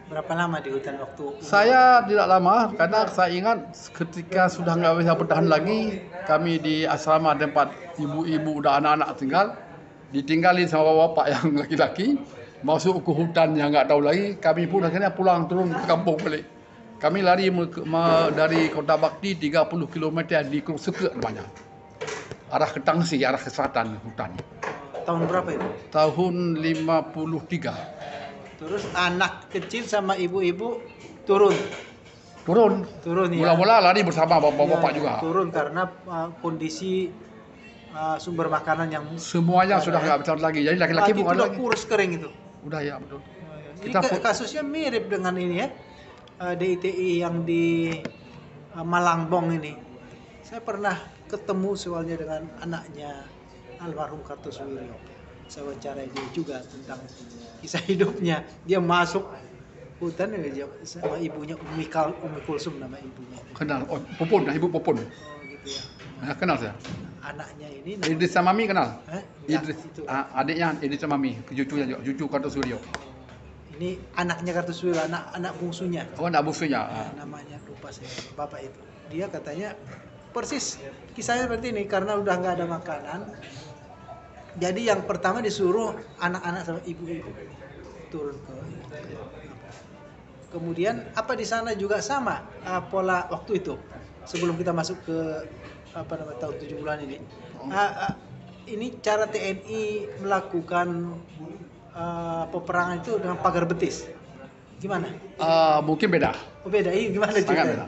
S1: Berapa lama di hutan waktu?
S2: Saya tidak lama, karena saya ingat ketika sudah nggak bisa bertahan lagi, kami di asrama tempat ibu-ibu dan anak-anak tinggal, ditinggalin sama bapak yang laki-laki, masuk ke hutan yang nggak tahu lagi. Kami pun akhirnya pulang turun ke kampung balik. Kami lari dari Kota Bakti 30 km di Seke namanya. Arah ke Tangsi, arah ke selatan hutan.
S1: Tahun berapa itu?
S2: Tahun 53.
S1: Terus anak kecil sama ibu-ibu turun.
S2: Turun
S1: Ya.
S2: Mula-mula lari bersama bapak-bapak
S1: Ya,
S2: juga.
S1: Turun karena kondisi sumber makanan yang
S2: Semuanya sudah nggak bisa lagi. Jadi laki-laki
S1: itu
S2: bukan
S1: udah
S2: lagi.
S1: kurus kering itu.
S2: Udah ya betul.
S1: Ini kasusnya mirip dengan ini ya, DITI yang di Malangbong ini. Saya pernah ketemu soalnya dengan anaknya almarhum Kartosuwiryo. Saya wawancara dia juga tentang kisah hidupnya. Dia masuk hutan sama ibunya Umi Kulsum nama ibunya.
S2: Kenal, Popon, ibu Popon.
S1: Oh gitu ya.
S2: Nah, kenal saya.
S1: Anaknya ini
S2: Idris sama Mami kenal?
S1: Idris
S2: Idris, adiknya Idris sama Mami, cucunya juga, cucu Kartosuwiryo.
S1: ini anaknya Kartosuwiryo, anak bungsunya.
S2: Oh, anak bungsunya.
S1: Namanya lupa saya, bapak itu. Dia katanya persis kisahnya seperti ini karena udah nggak ada makanan. Jadi yang pertama disuruh anak-anak sama ibu-ibu turun ke. Kemudian apa di sana juga sama pola waktu itu sebelum kita masuk ke tahun 70-an ini. Ini cara TNI melakukan peperangan itu dengan pagar betis. Gimana?
S2: Mungkin beda.
S1: Oh beda, iya gimana
S2: Sangat
S1: ceritanya?
S2: beda.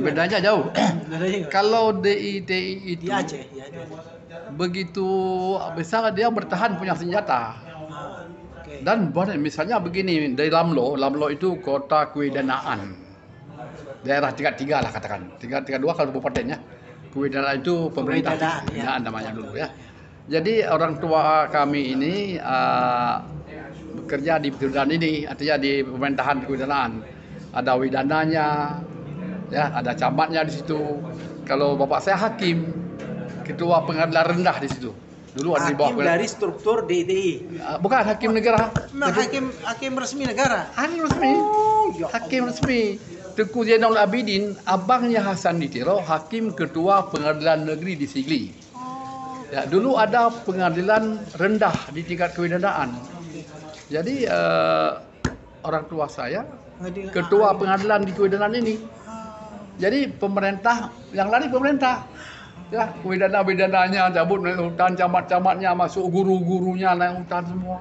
S2: Bedanya jauh.
S1: Bedanya gimana?
S2: Kalau DITI itu
S1: Di Aceh, ya, di Aceh.
S2: begitu besar dia bertahan punya senjata.
S1: Oke.
S2: Dan misalnya begini, dari Lamlo itu kota kewedanaan. Daerah tingkat 3 lah katakan. Tingkat 2 kalau kabupatennya. Kewedanaan itu pemerintah kewedanaan namanya dulu ya. Jadi orang tua kami ini bekerja di kewedanaan ini, artinya di pemerintahan kewedanaan. Ada wedananya, ya, ada camatnya di situ. Kalau bapak saya hakim, ketua pengadilan rendah di situ. Dulu ada di bawah
S1: hakim dari struktur DITI.
S2: bukan hakim negara.
S1: Hakim resmi negara.
S2: Hakim resmi.
S1: Ya
S2: Hakim resmi. Tengku Zainal Abidin, abangnya Hasan Ditiro, hakim ketua pengadilan negeri di Sigli. Ya, dulu ada pengadilan rendah di tingkat kewedanaan. Jadi orang tua saya ketua pengadilan di kewedanaan ini. Jadi pemerintah yang lari pemerintah. Ya, wedana-wedananya cabut naik hutan, camat-camatnya masuk, guru-gurunya naik hutan semua.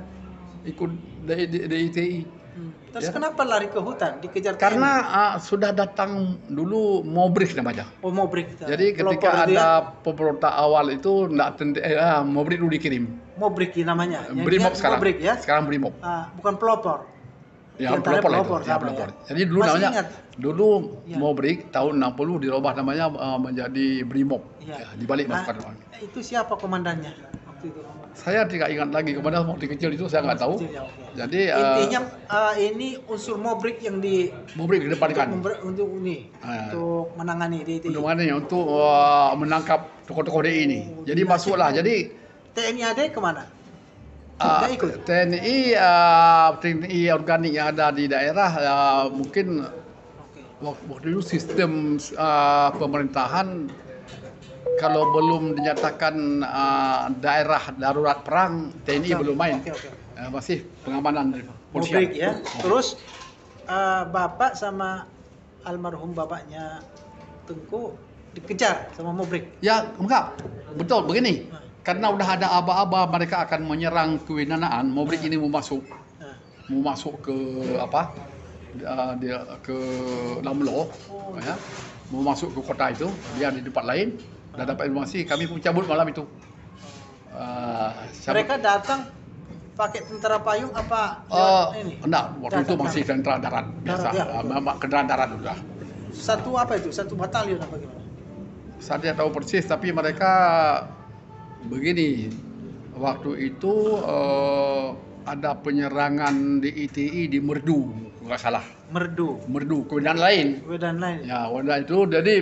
S2: Ikut DITI.
S1: Terus kenapa lari ke hutan? Dikejar
S2: Karena sudah datang dulu Mobrik namanya.
S1: Oh, Mobrik.
S2: Jadi ketika ada pemberontak awal itu Mobrik dulu dikirim.
S1: Mobrik namanya.
S2: Brimob sekarang.
S1: Mobrik ya.
S2: Sekarang Brimob.
S1: Bukan pelopor.
S2: Ya, pelopor. Ya, pelopor. Jadi dulu
S1: masih
S2: namanya
S1: ingat?
S2: dulu
S1: Ya.
S2: Mobrik tahun 60 dirubah namanya menjadi Brimob.
S1: Ya.
S2: Ya, dibalik masukkan orang.
S1: Itu siapa komandannya waktu itu?
S2: Saya tidak ingat lagi kepada waktu kecil itu saya nggak tahu.
S1: Kecil, ya, oke.
S2: Jadi
S1: Intinya ini unsur Mobrik yang
S2: Mobrik kedepankan
S1: untuk ini untuk menangani DITI.
S2: untuk mana ya? Untuk menangkap tokoh-tokoh DI ini. Jadi masuklah. Jadi
S1: TNI AD kemana? Nggak ikut?
S2: TNI organik yang ada di daerah mungkin
S1: Oke.
S2: waktu itu sistem pemerintahan kalau belum dinyatakan daerah darurat perang, TNI belum main.
S1: Oke.
S2: Masih pengamanan dari polisian.
S1: Mobrik ya. Terus bapak sama almarhum bapaknya Tengku dikejar sama Mobrik.
S2: Ya, enggak. Betul begini. Karena udah ada aba-aba mereka akan menyerang kewedanaan, Mobrik ini mau masuk ke apa? Dia ke Lamlo, ya. Mau masuk ke kota itu, dia di tempat lain. Dah dapat informasi, kami pun cabut malam itu.
S1: Mereka datang pakai tentara payung apa ini?
S2: Enggak, waktu itu masih tentara darat biasa. Kendaraan darat sudah.
S1: Satu apa itu? Satu batalion apa gimana?
S2: Saya tidak tahu persis, tapi mereka begini. Waktu itu ada penyerangan di ITI di Merdu, nggak salah. Merdu, kewedanaan lain.
S1: Kewedanaan lain.
S2: Ya, kewedanaan itu jadi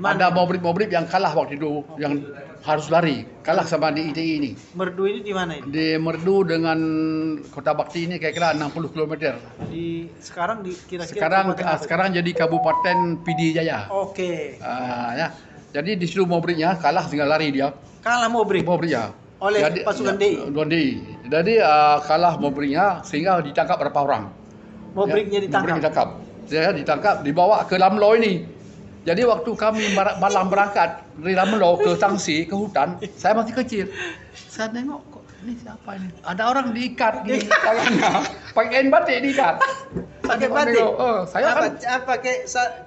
S2: ada Mobrik yang kalah waktu itu, yang harus lari, kalah sama di ITI ini.
S1: Merdu ini di mana ini?
S2: Di Merdu dengan Kota Bakti ini kira-kira 60 km.
S1: Sekarang kira-kira
S2: Sekarang jadi Kabupaten PD Jaya.
S1: Oke.
S2: Ya. Jadi di situ Mobriknya kalah tinggal lari dia.
S1: Kalah Mobrik.
S2: Mobrik ya.
S1: oleh pasukan DI.
S2: DI. Jadi kalah Mobriknya sehingga ditangkap berapa orang.
S1: Mobriknya ditangkap.
S2: Saya ditangkap, dibawa ke Lamlo ini. Jadi waktu kami malam berangkat dari Lamlo ke Tangsi, ke hutan, saya masih kecil. Saya tengok, kok ini siapa ini? Ada orang diikat di tangannya, pakai kain batik diikat.
S1: Pakai batik?
S2: Saya kan
S1: pakai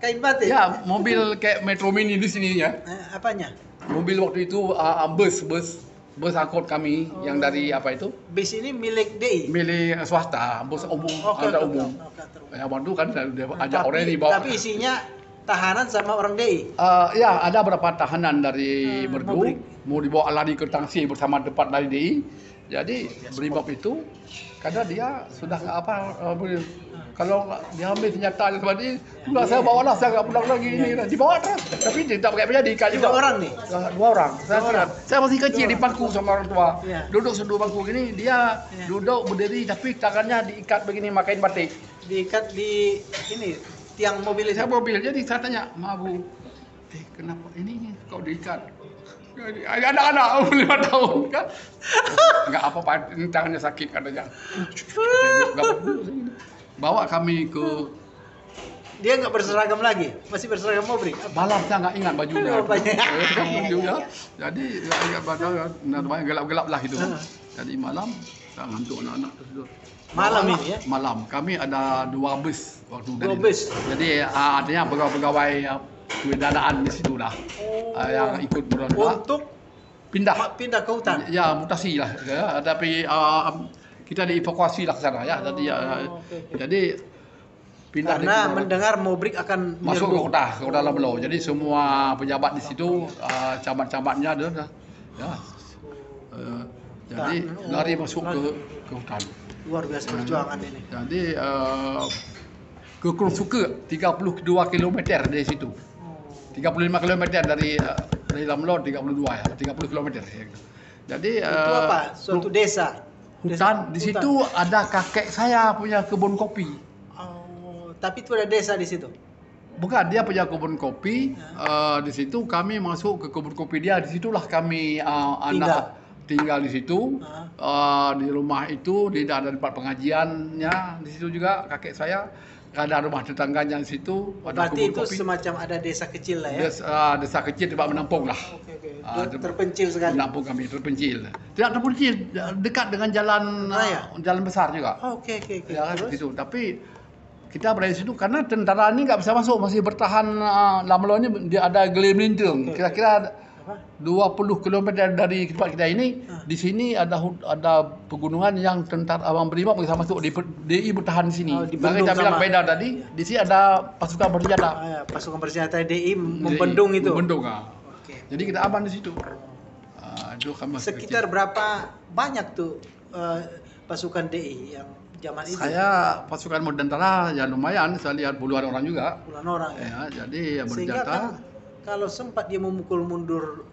S1: kain batik?
S2: Ya, mobil kayak Metro Mini di sini ya.
S1: Apanya?
S2: Mobil waktu itu bus angkut kami yang dari apa itu?
S1: Bis ini milik DI?
S2: Milik swasta, bus umum, umum. Ya, waktu kan dia ajak orang ini bawa.
S1: Tapi isinya tahanan sama orang DI?
S2: Ya, ada beberapa tahanan dari Merdu mau dibawa lari ke Tangsi bersama depan dari DI. Jadi Brimob itu karena dia sudah nggak apa, kalau dia ambil senjata seperti itu, saya bawalah, saya nggak pulang lagi ini, dibawa terus. Tapi tidak pakai benda diikat juga.
S1: 2 orang nih?
S2: 2 orang. Saya masih kecil di bangku sama orang tua. Duduk seduh bangku gini, dia duduk berdiri tapi tangannya diikat begini makain batik.
S1: Diikat di ini tiang mobil itu?
S2: Saya mobil, jadi saya tanya, "Ma Bu, kenapa ini kau diikat?" Ada anak-anak 5 tahun kan? Enggak apa-apa, tangannya sakit katanya. Bawa kami ke...
S1: Dia nggak berseragam lagi? Masih berseragam Mobrik?
S2: Malam saya nggak ingat bajunya.
S1: Bajunya.
S2: Jadi nggak ingat bajunya, gelap-gelap lah itu. Jadi malam saya ngantuk anak-anak terus.
S1: Malam ini ya?
S2: Malam. Kami ada 2 bus waktu dari.
S1: 2 bus?
S2: Jadi artinya pegawai-pegawai kewenangan di situ dah. Yang ikut berontak.
S1: Untuk
S2: pindah
S1: ke hutan?
S2: Ya, mutasi lah. Ya, tapi kita dievakuasi lah ke sana ya. Jadi pindah
S1: karena mendengar Mobrik akan
S2: masuk ke kota Lamlo. Jadi semua pejabat di situ, camat-camatnya ada ya. Jadi lari masuk ke hutan.
S1: Luar biasa perjuangan ini.
S2: Jadi ke Kursuke 32 km dari situ. 35 km dari Lamlo, 32 ya, 30 km. Jadi
S1: itu apa? Suatu desa.
S2: Hutan. Di situ ada kakek saya punya kebun kopi.
S1: Oh, tapi itu ada desa di situ.
S2: Bukan, dia punya kebun kopi. Di situ kami masuk ke kebun kopi dia. Di situlah kami anak tinggal di situ. Di rumah itu, ada tempat pengajiannya. Di situ juga kakek saya. Ada rumah tetangganya di situ.
S1: Berarti itu kopi. Semacam ada desa kecil lah ya?
S2: Desa kecil tempat menampung lah.
S1: Terpencil sekali.
S2: Menampung kami terpencil. Tidak terpencil, dekat dengan jalan besar juga.
S1: Oke.
S2: Ya, kan, situ. Tapi kita berada di situ karena tentara ini nggak bisa masuk, masih bertahan. Lamlo ini dia ada geli melintung. Kira-kira 20 km dari tempat kita ini, di sini ada pegunungan yang tentara Abang Brimob bisa masuk. DI bertahan di sini. Kita bilang beda tadi, di sini ada pasukan bersenjata.
S1: Pasukan bersenjata DI membendung itu.
S2: Membendung. Jadi kita aman di situ.
S1: Sekitar berapa banyak tuh pasukan DI yang zaman itu?
S2: Saya pasukan tentara ya lumayan, saya lihat puluhan orang juga.
S1: Puluhan orang
S2: ya. Jadi bersenjata.
S1: Sehingga kan kalau sempat dia memukul mundur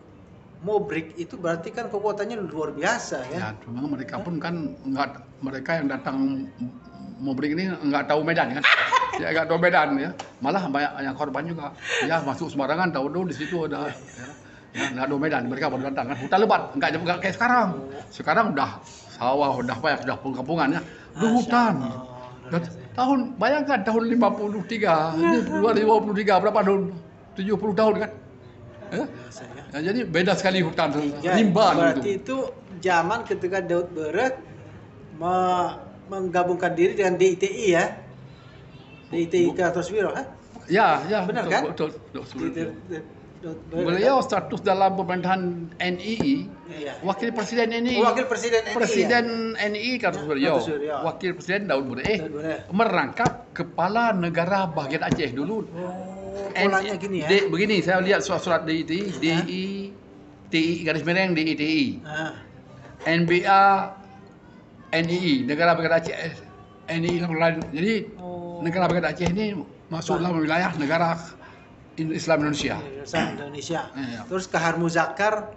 S1: Mobrik itu berarti kan kekuatannya luar biasa ya.
S2: Ya, cuma mereka pun kan mereka yang datang Mobrik ini nggak tahu medan kan. Ya nggak tahu medan ya. Malah banyak yang korban juga. Ya masuk sembarangan, tahu di situ ada ya nggak tahu medan. Mereka baru datang kan hutan lebat, nggak kayak sekarang. Sekarang udah sawah, udah banyak, udah pengampungannya. Udah hutan. Bayangkan tahun 53, ini 2023 berapa tahun? 70 tahun kan? Ya, jadi beda sekali hutan rimba
S1: berarti itu zaman ketika Daud Berek menggabungkan diri dengan DITI ya? DITI Kartosuwiro kan?
S2: Ya,
S1: benar kan?
S2: Betul. Beliau status dalam pemerintahan NII, wakil presiden NII. Presiden NII Kartosuwiro. Wakil presiden Daud Berek merangkap kepala negara bagian Aceh dulu.
S1: Polanya gini ya?
S2: Begini, saya lihat surat DITI, TI garis miring DITI, NBA, NII, negara bagian Aceh, NII lain. Jadi negara bagian Aceh ini masuk dalam wilayah negara Islam Indonesia.
S1: Terus Kahar Muzakkar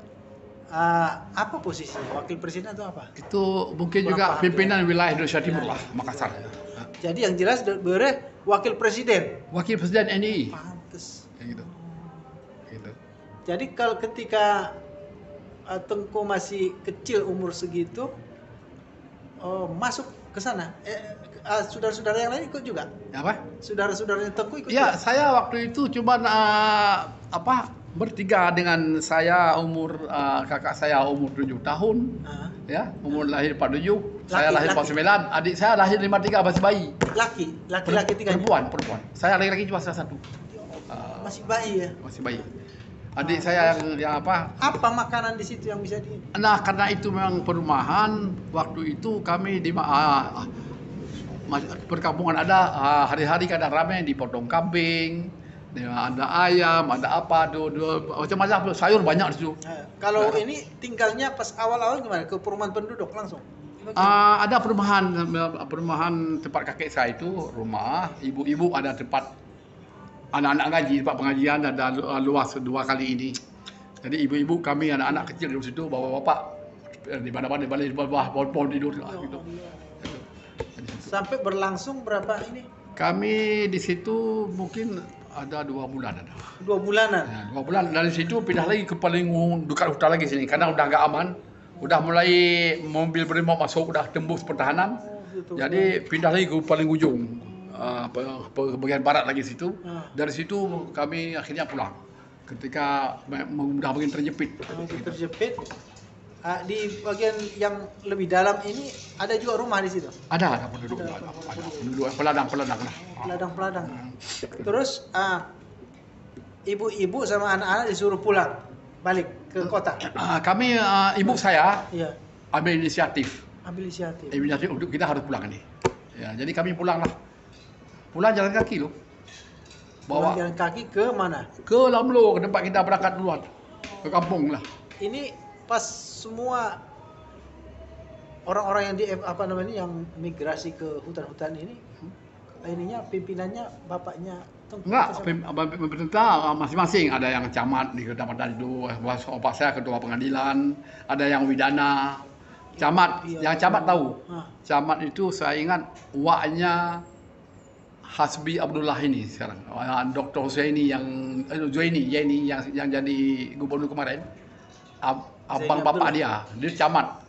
S1: apa posisinya? Wakil presiden atau apa?
S2: Itu mungkin juga pimpinan wilayah Indonesia Timur lah, Makassar.
S1: Jadi yang jelas Berek wakil presiden.
S2: Wakil presiden NII.
S1: Pantes.
S2: Gitu.
S1: Jadi kalau ketika Tengku masih kecil umur segitu, masuk ke sana. Saudara-saudara yang lain ikut juga?
S2: Apa?
S1: Saudara-saudaranya Tengku ikut
S2: Ya,
S1: juga?
S2: saya waktu itu cuma bertiga dengan saya umur kakak saya umur 7 tahun.
S1: Ah.
S2: Ya, umur lahir 47, saya lahir
S1: Laki.
S2: 49, adik saya lahir 53 masih bayi.
S1: Laki-laki tiganya?
S2: Perempuan. Saya laki-laki cuma salah satu.
S1: Masih bayi ya?
S2: Masih bayi. Adik saya yang apa?
S1: Apa makanan di situ yang bisa di...
S2: Nah, karena itu memang perumahan, waktu itu kami di perkampungan ada hari-hari kadang ramai dipotong kambing, ada ayam, ada apa, macam-macam sayur banyak di situ.
S1: Kalau ini tinggalnya pas awal-awal gimana? Ke perumahan penduduk langsung?
S2: Ada perumahan tempat kakek saya itu rumah, ibu-ibu ada tempat anak-anak ngaji, tempat pengajian ada luas 2 kali ini. Jadi ibu-ibu kami anak-anak kecil di situ, bapak-bapak di mana-mana di bawah pohon-pohon tidur gitu.
S1: Sampai berlangsung berapa ini?
S2: Kami di situ mungkin ada 2 bulan ada.
S1: 2 bulanan.
S2: Ya, 2 bulan dari situ pindah lagi ke paling dekat hutan lagi sini karena udah nggak aman. Udah mulai mobil brimob masuk, udah tembus pertahanan.
S1: Gitu.
S2: Jadi pindah lagi ke paling ujung. Bagian barat lagi situ. Dari situ kami akhirnya pulang. Ketika udah makin terjepit.
S1: Terjepit. Di bagian yang lebih dalam ini ada juga rumah di situ.
S2: Ada penduduk. Ada penduduk peladang lah.
S1: Peladang. Terus ibu-ibu sama anak-anak disuruh pulang balik ke kota.
S2: Kami ibu saya
S1: Iya.
S2: ambil inisiatif.
S1: Inisiatif.
S2: Untuk kita harus pulang ini. Ya, jadi kami pulang lah. Pulang jalan kaki loh.
S1: Bawa jalan kaki ke mana?
S2: Ke Lamlo, ke tempat kita berangkat duluan. Ke kampung lah.
S1: Ini pas semua orang-orang yang yang migrasi ke hutan-hutan ini, pimpinannya bapaknya Tengku.
S2: Enggak, pemerintah masing-masing. Ada yang camat di kecamatan itu, bapak saya ketua pengadilan, ada yang widana. Camat, yang camat tahu. Camat itu saya ingat uaknya Hasbi Abdullah ini sekarang, Dr. Zaini yang jadi gubernur kemarin, abang bapak dia camat,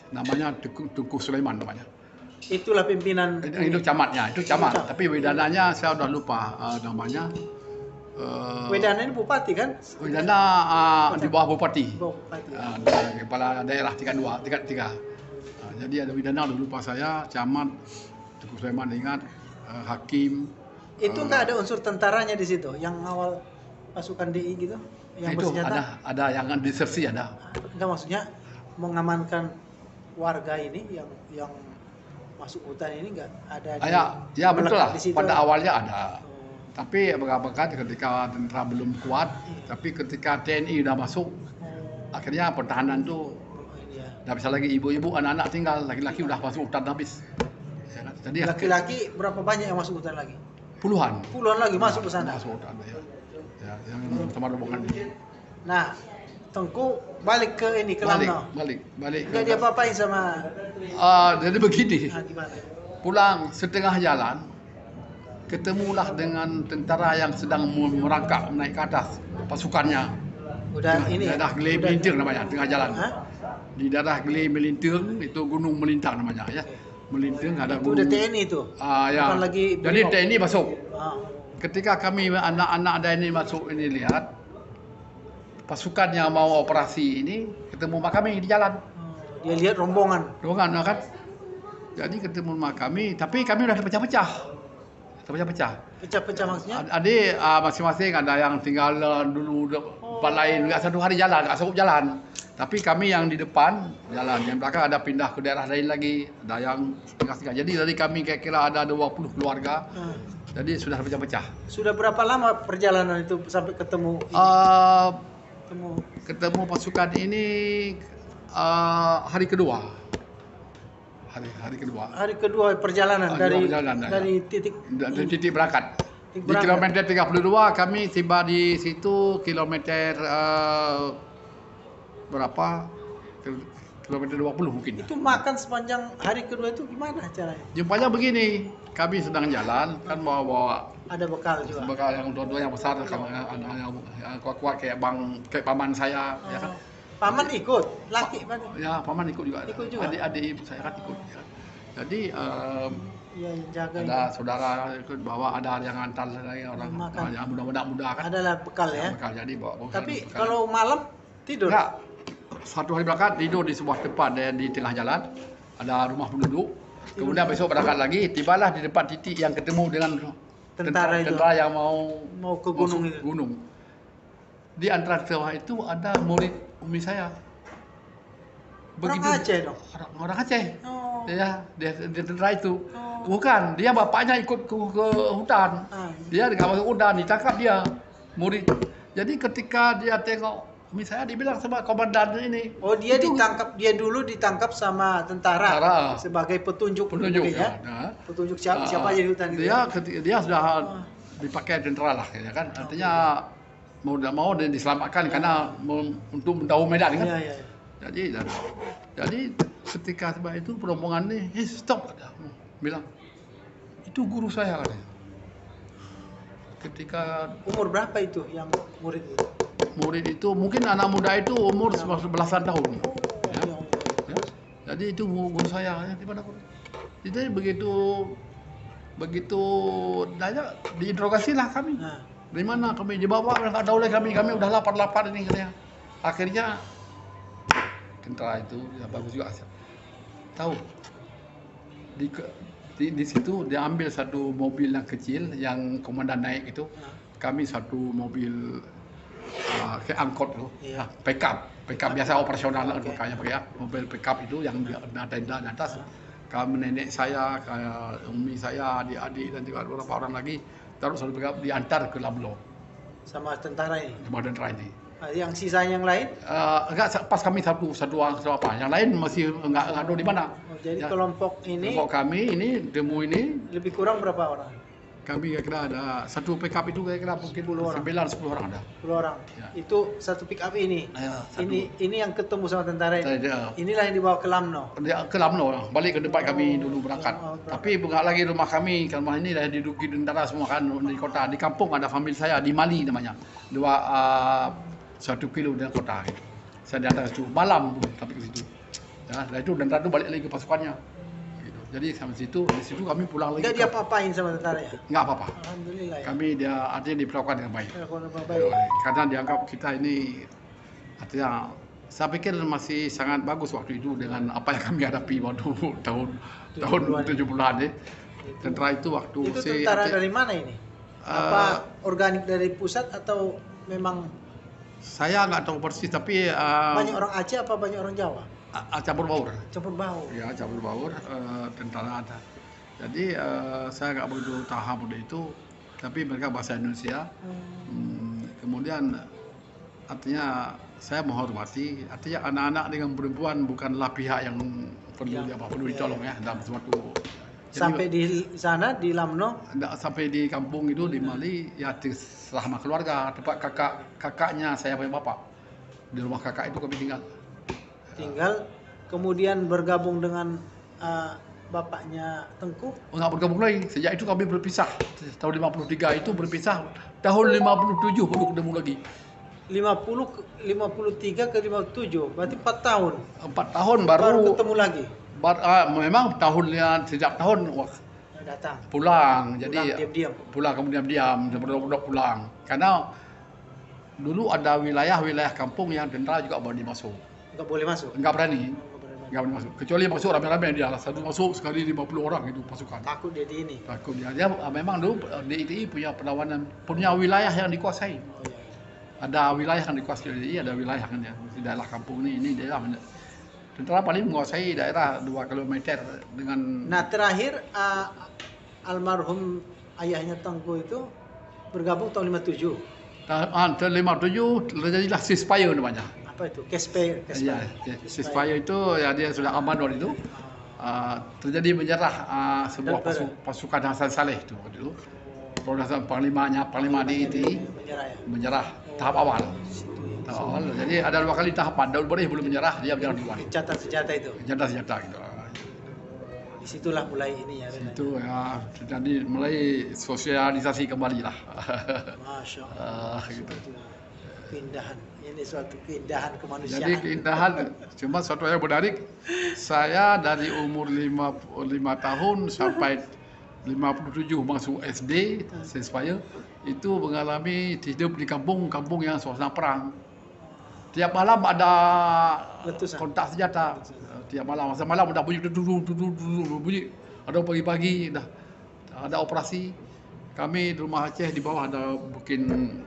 S2: namanya Tengku Sulaiman namanya.
S1: Itulah pimpinan.
S2: Itu camatnya, tapi wedananya saya udah lupa namanya.
S1: Wedana ini bupati kan?
S2: Wedana di bawah bupati. Kepala daerah tingkat 3. Jadi ada wedana udah lupa saya, camat Tengku Sulaiman ingat. Hakim
S1: itu nggak ada unsur tentaranya di situ yang awal pasukan DI gitu yang
S2: itu
S1: bersenjata
S2: ada yang disersi ada
S1: nggak, maksudnya mengamankan warga ini yang masuk hutan ini nggak ada
S2: ya betul lah pada awalnya ada tapi bekas ketika tentara belum kuat tapi ketika TNI udah masuk akhirnya pertahanan tuh nggak bisa lagi, ibu-ibu anak-anak tinggal, laki-laki udah masuk hutan habis.
S1: Jadi laki-laki berapa banyak yang masuk hutan lagi?
S2: Puluhan
S1: lagi masuk ke sana.
S2: Masuk hutan ya yang sama rombongan ini.
S1: Nah, Tengku balik ke Lamno.
S2: Balik.
S1: Enggak dia apa-apain sama.
S2: Jadi begini.
S1: Gimana?
S2: Pulang setengah jalan ketemulah dengan tentara yang sedang merangkak naik ke atas pasukannya.
S1: Udah ini.
S2: Daerah Gele Melintir namanya, tengah jalan. Di daerah Gele Melintir itu Gunung Melintang namanya ya. Melintir ada gunung.
S1: Itu udah TNI itu.
S2: Ya.
S1: Lagi
S2: jadi TNI masuk.
S1: Ketika
S2: kami anak-anak TNI masuk ini lihat pasukan yang mau operasi ini ketemu sama kami di jalan.
S1: Dia lihat rombongan
S2: kan. Jadi ketemu sama kami, tapi kami udah terpecah-pecah.
S1: Pecah-pecah maksudnya?
S2: Adik masing-masing ada yang tinggal dulu tempat lain, nggak satu hari jalan, nggak sanggup jalan. Tapi kami yang di depan jalan, yang belakang ada pindah ke daerah lain lagi, ada yang tinggal. Jadi dari kami kira-kira ada 20 keluarga. Jadi sudah pecah-pecah.
S1: Sudah berapa lama perjalanan itu sampai ketemu ini?
S2: Ketemu pasukan ini hari kedua.
S1: Hari kedua perjalanan dari titik
S2: berangkat. Di kilometer 32 kami tiba di situ kilometer berapa? Kilometer 20 mungkin.
S1: Itu makan sepanjang hari kedua itu gimana caranya?
S2: Jumpanya begini, kami sedang jalan kan bawa
S1: ada bekal juga.
S2: Bekal yang dua-dua yang besar, yang kuat-kuat kayak paman saya, ya kan.
S1: Paman ikut, laki paman.
S2: Ya, paman ikut juga.
S1: Ikut juga?
S2: Adik ibu saya kan ikut. Ya. Jadi
S1: Iya, jaga
S2: ada saudara ikut bawa, ada yang antar lagi orang
S1: makan.
S2: yang muda kan.
S1: Adalah bekal ya.
S2: Bekal, jadi bawa bekal.
S1: Tapi
S2: bekal.
S1: kalau malam tidur.
S2: Enggak. Satu hari berangkat tidur di sebuah tempat di tengah jalan, ada rumah penduduk. Kemudian besok berangkat lagi, tibalah di depan titik yang ketemu dengan tentara yang mau
S1: ke gunung itu.
S2: Gunung. Di antara sawah itu ada murid umi saya.
S1: Orang Aceh dong.
S2: Orang Aceh.
S1: Oh.
S2: Ya, dia tentara itu.
S1: Oh.
S2: Bukan, dia bapaknya ikut ke hutan. Dia nggak masuk hutan, ditangkap dia murid. Jadi ketika dia tengok umi saya, dibilang sama komandan ini.
S1: Oh, dia ditangkap, dia dulu ditangkap sama tentara sebagai petunjuk ya.
S2: Nah,
S1: petunjuk siapa aja di hutan itu.
S2: Dia sudah dipakai tentara lah, ya kan. Artinya mau tidak mau dan diselamatkan karena untuk mendahului medan kan.
S1: Iya.
S2: Jadi ketika sebab itu perombongan ini, stop, kata, bilang itu guru saya katanya. Ketika
S1: umur berapa itu yang murid itu?
S2: Murid itu mungkin anak muda itu umur belasan tahun. Ya. Jadi itu guru saya di mana? Jadi begitu nanya, diinterogasi lah kami. Dari mana kami dibawa? Nggak tahu lagi kami udah lapar ini katanya. Akhirnya tentara itu ya bagus juga. Tahu di situ dia ambil satu mobil yang kecil yang komandan naik itu. Kami satu mobil kayak angkot tuh, pickup biasa operasional lah, makanya pakai mobil pickup itu yang ada tenda di atas. Kami nenek saya, umi saya, adik-adik dan juga beberapa orang lagi taruh satu pickup diantar ke Lamlo
S1: sama tentara ini.
S2: Sama tentara ini.
S1: Yang sisanya yang lain?
S2: Enggak, pas kami satu apa, yang lain masih enggak ada di mana.
S1: Jadi kelompok
S2: kami ini demo ini
S1: lebih kurang berapa orang?
S2: Kami kira ada satu pickup itu kira mungkin 9-10 orang ada.
S1: 10 orang. Ya. Itu satu pickup ini. Ya, ini yang ketemu sama tentara ini. Inilah yang dibawa ke Lamno.
S2: Ke Lamno, balik ke tempat kami dulu berangkat. Tapi bukan lagi rumah kami, rumah ini dah diduduki tentara semua kan di kota. Di kampung ada famili saya di Mali namanya. 1 kilo dari kota. Saya datang ke situ malam tapi ke situ. Ya, dari itu tentara itu balik lagi ke pasukannya. Jadi sampai di situ kami pulang lagi.
S1: Tidak diapa-apain sama tentara ya?
S2: Enggak apa-apa.
S1: Alhamdulillah ya.
S2: Kami artinya diperlakukan dengan baik. Karena dianggap kita ini artinya saya pikir masih sangat bagus waktu itu dengan apa yang kami hadapi waktu tahun 70-an ya. Tentara itu waktu
S1: itu tentara dari mana ini? Apa organik dari pusat atau memang?
S2: Saya nggak tahu persis tapi
S1: banyak orang Aceh apa banyak orang Jawa?
S2: Campur baur.
S1: Campur baur.
S2: Ya, campur baur, tentara ada. Jadi saya nggak begitu paham udah itu, tapi mereka bahasa Indonesia. Kemudian artinya saya menghormati, artinya anak-anak dengan perempuan bukanlah pihak yang perlu ditolong ya dalam suatu.
S1: Sampai di sana di Lamno?
S2: Sampai di kampung itu di Mali ya selama keluarga, tempat kakaknya saya punya bapak. Di rumah kakak itu kami tinggal, kemudian bergabung dengan
S1: bapaknya Tengku.
S2: Nggak bergabung lagi, sejak itu kami berpisah. Tahun 53 itu berpisah, tahun 57 baru ketemu lagi.
S1: 53 ke 57, berarti 4 tahun.
S2: 4 tahun baru
S1: ketemu lagi.
S2: Memang tahunnya sejak tahun
S1: datang.
S2: Pulang, jadi
S1: diam-diam.
S2: Pulang kemudian diam, berdua pulang. Karena dulu ada wilayah kampung yang tentara juga boleh masuk.
S1: Enggak boleh masuk.
S2: Enggak berani masuk. Kecuali masuk rame-rame dia satu masuk sekali 50 orang itu pasukan.
S1: Takut dia di ini.
S2: Takut dia. Dia memang dulu DITI punya perlawanan, punya wilayah yang dikuasai. Ada wilayah yang dikuasai DITI, ada wilayah kan ya. Di daerah kampung ini daerah tentara paling menguasai daerah 2 km dengan.
S1: Nah, terakhir almarhum ayahnya Tengku itu bergabung tahun 57.
S2: Tahun 57 terjadilah ceasefire namanya.
S1: Apa itu?
S2: Ceasefire itu ya dia sudah aman waktu itu. Terjadi menyerah sebuah pasukan Hasan Saleh itu waktu itu. Panglima DITI menyerah tahap awal. Jadi ada 2 kali tahapan. Daud Borih belum menyerah, dia menyerah duluan.
S1: Gencatan senjata itu.
S2: Gencatan senjata gitu.
S1: Disitulah mulai ini ya.
S2: Itu ya, jadi mulai sosialisasi kembali lah.
S1: Masya Allah.
S2: Gitu.
S1: keindahan. Ini suatu keindahan
S2: Jadi
S1: kemanusiaan.
S2: keindahan, cuma suatu yang menarik, saya dari umur 5 tahun sampai 57 masuk SD, saya itu mengalami hidup di kampung yang suasana perang. Tiap malam ada
S1: Letusan.
S2: kontak senjata. Tiap malam, masa malam udah bunyi bunyi. Ada pagi-pagi dah ada operasi. Kami di rumah Aceh di bawah ada bikin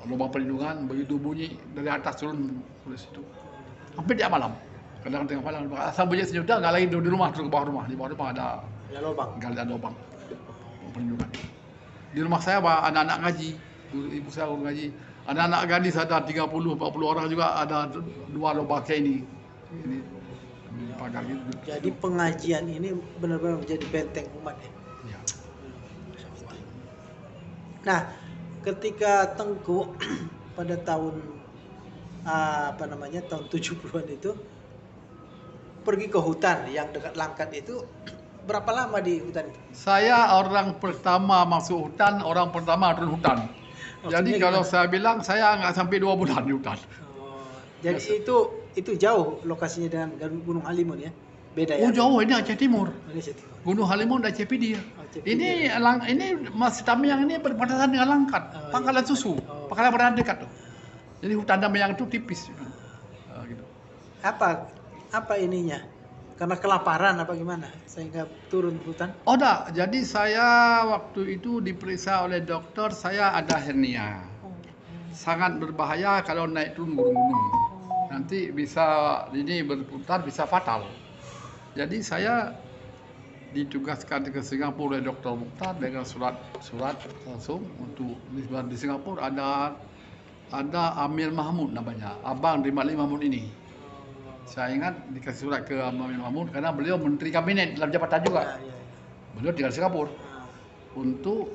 S2: lubang perlindungan, begitu bunyi dari atas turun ke situ. Hampir tiap malam. Kadang tengah malam asal bunyi sejuta enggak lagi di rumah terus ke bawah rumah. Di bawah rumah ada
S1: lubang.
S2: galian lubang perlindungan. Di rumah saya anak-anak ngaji. Ibu saya ngaji. Anak-anak gadis ada 30-40 orang juga, ada 2 lubang kayak ini. Ini pagar gitu.
S1: Jadi pengajian ini benar-benar menjadi benteng umat ya.
S2: Ya.
S1: Nah, ketika Tengku pada tahun tahun 70-an itu pergi ke hutan yang dekat Langkat itu, berapa lama di hutan itu?
S2: Saya orang pertama masuk hutan, orang pertama turun hutan. Jadi
S1: Maksudnya
S2: kalau
S1: gimana?
S2: saya bilang saya nggak sampai 2 bulan di hutan.
S1: Jadi itu jauh lokasinya dengan Gunung Halimun ya? Beda ya?
S2: Oh jauh, ini Aceh Timur.
S1: Ini Aceh Timur.
S2: Gunung Halimun dan Aceh Pidi.
S1: Aceh
S2: Ini
S1: Pidi.
S2: ini Masjid Tamiang ini berbatasan dengan Langkat,
S1: Oh,
S2: Pangkalan
S1: iya.
S2: Susu,
S1: Oh.
S2: Pangkalan Berandan dekat tuh. Jadi hutan Tamiang itu tipis. Gitu.
S1: Apa ininya? Karena kelaparan apa gimana? Sehingga turun hutan?
S2: Oh enggak, jadi saya waktu itu diperiksa oleh dokter, saya ada hernia. Sangat berbahaya kalau naik turun gunung-gunung. Nanti bisa ini berputar, bisa fatal. Jadi saya ditugaskan ke Singapura oleh Dr. Mukhtar dengan surat langsung untuk di Singapura ada Amir Mahmud namanya, abang dari Malik Mahmud ini. Saya ingat dikasih surat ke Amir Mahmud karena beliau menteri kabinet dalam jabatan juga.
S1: Ya.
S2: Beliau tinggal di Singapura. Untuk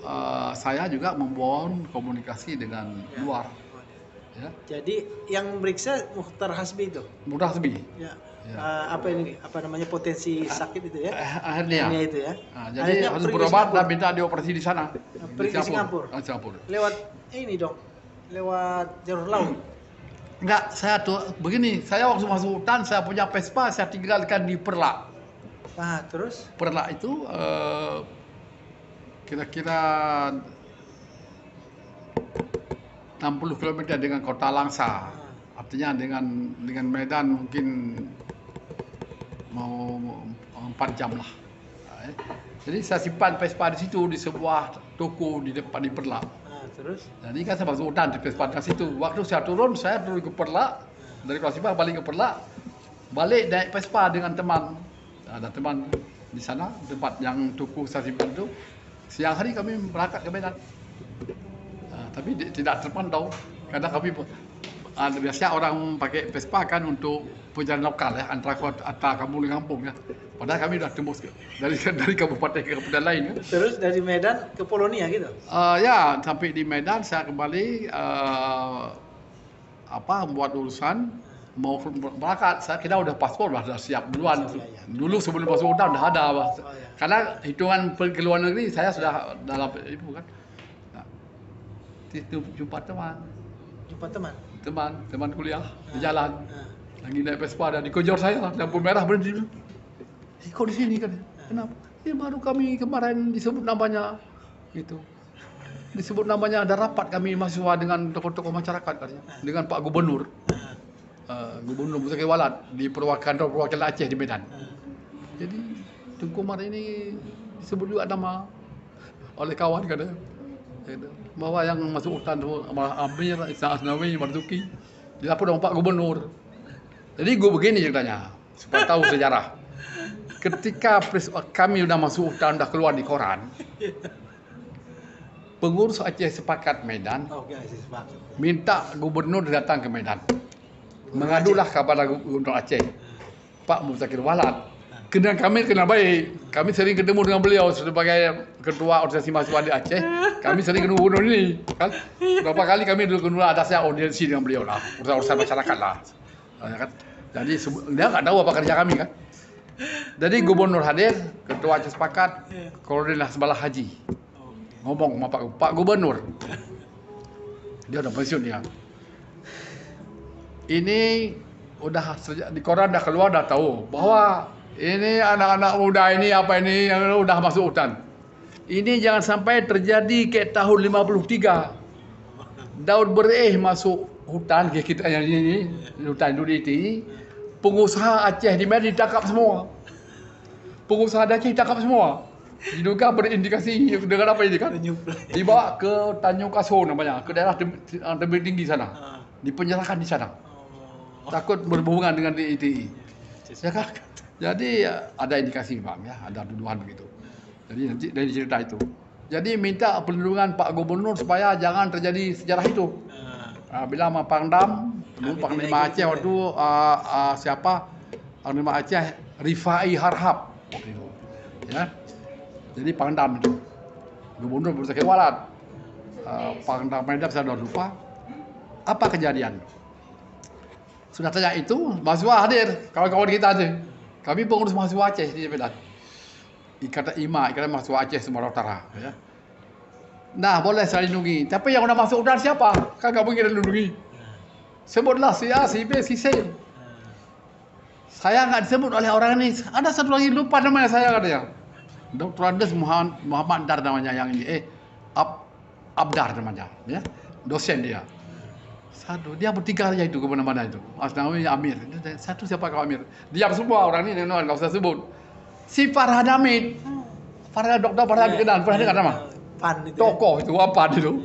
S2: saya juga membangun komunikasi dengan luar. Ya.
S1: Jadi yang meriksa Mukhtar Hasbi itu?
S2: Mudah lebih.
S1: Ya.
S2: Ya.
S1: Apa namanya potensi sakit itu ya?
S2: Akhirnya.
S1: Hernia itu ya.
S2: Jadi
S1: Akhirnya
S2: harus
S1: pergi ke
S2: berobat
S1: Singapura.
S2: dan minta dioperasi di sana.
S1: Pergi ke Singapura.
S2: Singapura.
S1: Lewat ini dong. Lewat jalur laut.
S2: Enggak, saya tuh begini, saya waktu masuk hutan saya punya Vespa, saya tinggalkan di Perlak.
S1: Nah, terus
S2: Perlak itu kira-kira 60 km dengan kota Langsa. Artinya dengan Medan mungkin mau 4 jam lah. Jadi saya simpan Vespa di situ di sebuah toko di depan di Perlak.
S1: terus
S2: Jadi kan saya masuk hutan di Vespa situ. Waktu saya turun ke Perlak, dari Kelasibah balik ke Perlak, balik naik Vespa dengan teman. Ada teman di sana tempat yang toko saya simpan itu. Siang hari kami berangkat ke Medan. Tapi tidak terpantau karena kami biasanya orang pakai Vespa kan untuk perjalanan lokal ya antara kampung dengan kampung ya. Padahal kami sudah tembus dari kabupaten ke kabupaten lain ya.
S1: terus dari Medan ke Polonia gitu.
S2: Ya sampai di Medan saya kembali membuat urusan mau berangkat. Saya kira udah paspor sudah siap duluan. Dulu sebelum masuk hutan udah ada bah. Karena hitungan pergi ke luar negeri saya sudah dalam itu kan. Jumpa teman kuliah di jalan. Lagi naik Vespa dan dikejar saya lampu merah berhenti. Kok di sini kan? Kenapa? Baru kami kemarin disebut namanya gitu. Disebut namanya ada rapat kami mahasiswa dengan tokoh-tokoh masyarakat katanya, dengan Pak Gubernur. Gubernur Musakir Walat di perwakilan Aceh di Medan. Jadi Tengku Umar ini disebut juga nama oleh kawan katanya. Bahwa yang masuk hutan itu Amir, Isa Asnawi, Marzuki dilapor sama Pak Gubernur. Jadi gue begini ceritanya supaya tahu sejarah. Ketika kami udah masuk hutan, udah keluar di koran, pengurus Aceh Sepakat Medan minta gubernur datang ke Medan. Mengadulah kepada Gubernur Aceh, Pak Musakir Walat. Kena baik. Kami sering ketemu dengan beliau sebagai ketua organisasi mahasiswa di Aceh. Kami sering ketemu gubernur ini. Kan? Berapa kali kami dulu ada saya audiensi dengan beliau lah, urusan masyarakat lah. Kan? Jadi dia nggak tahu apa kerja kami kan. Jadi gubernur hadir, ketua Aceh Sepakat, koordinasi sebelah haji. Ngomong sama Pak Gubernur. Dia udah pensiun dia. Ini udah di koran udah keluar, udah tahu bahwa ini anak-anak muda ini apa ini yang udah masuk hutan. Ini jangan sampai terjadi kayak tahun 53. Daud Bereh masuk hutan kayak kita yang ini, hutan Duditi. Pengusaha Aceh di Medan ditangkap semua. Pengusaha Aceh ditangkap semua. Diduga berindikasi dengan apa ini kan? Dibawa ke Tanjung Kaso namanya, ke daerah tebing tinggi sana. Dipenjarakan di sana. Takut berhubungan dengan DITI. Ya kan? Jadi ada indikasi bang ya, ada tuduhan begitu. Jadi nanti dari cerita itu. Jadi minta perlindungan Pak Gubernur supaya jangan terjadi sejarah itu. Bila sama Pangdam, Panglima Aceh waktu siapa? Panglima Aceh Rifai Harhab waktu itu. Ya. Jadi Pangdam itu. Gubernur Bersakit Walat. Pangdam Medan saya sudah lupa. Apa kejadian? Sudah tanya itu, mahasiswa hadir, kawan-kawan kita aja. Kami pengurus mahasiswa Aceh di Medan. Ikatan IMA, Ikatan Mahasiswa Aceh Sumatera Utara. Ya. Nah, boleh saya lindungi. Tapi yang udah masuk hutan siapa? Kan nggak mungkin dilindungi. Sebutlah si A, si B, si C. Saya nggak disebut oleh orang ini. Ada satu lagi lupa namanya saya katanya. Dr. Andes Muhammad Dar namanya yang ini. Abdar namanya. Ya. Dosen dia. Satu, dia bertiga aja itu kemana-mana itu. Asnawi Amir. Satu siapa kau Amir? Diam semua orang ini, nggak usah sebut. Si Farhad Hamid. Farhad Dokter Farhad kenal, pernah dengar nama?
S1: Pan itu.
S2: Tokoh itu, apa itu?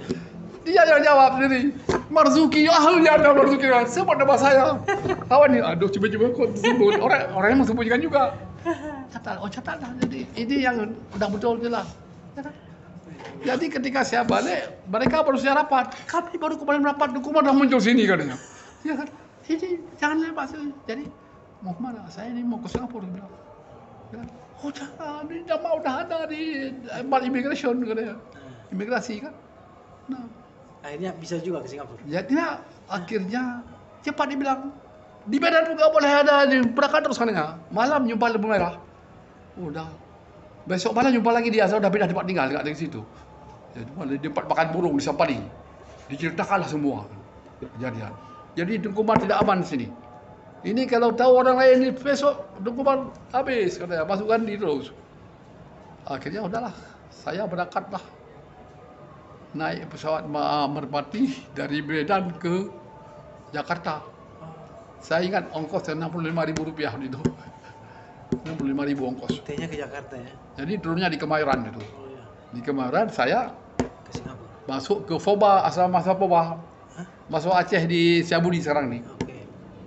S2: Dia yang jawab sendiri. Marzuki, ahlinya ada Marzuki. Sebut nama saya. Kawan ini, aduh coba-coba kok disebut. Orang yang sembunyikan juga. Catat. Jadi ini yang udah betul jelas. Jadi ketika saya balik, mereka baru saya rapat. Kami baru kemarin rapat, dokumen udah muncul sini katanya. Ya kan? Ini jangan lewat. Jadi mau kemana? Saya ini mau ke Singapura bilang. Ya, oh jangan, ini nama udah ada di immigration katanya. Imigrasi kan. Nah,
S1: akhirnya bisa juga ke Singapura.
S2: jadi akhirnya cepat dibilang di Medan juga boleh ada di berangkat terus katanya. Malam jumpa lampu merah. Udah. Besok malam jumpa lagi dia, saya udah pindah tempat tinggal dekat dari situ. Jadi di tempat makan burung di Sapari. Diceritakanlah semua kejadian. Jadi Tengkuman tidak aman di sini. Ini kalau tahu orang lain ini besok Tengkuman habis katanya, masukkan di terus. Akhirnya udahlah, saya berangkatlah naik pesawat Merpati dari Medan ke Jakarta. Saya ingat ongkos Rp65.000 itu. 65.000 ongkos.
S1: T-nya ke Jakarta ya.
S2: Jadi turunnya di Kemayoran itu.
S1: Oh, ya.
S2: Di Kemayoran saya
S1: Ke Singapura.
S2: masuk ke Foba, asrama Foba. Masuk Aceh di Siabudi sekarang nih.
S1: Oke.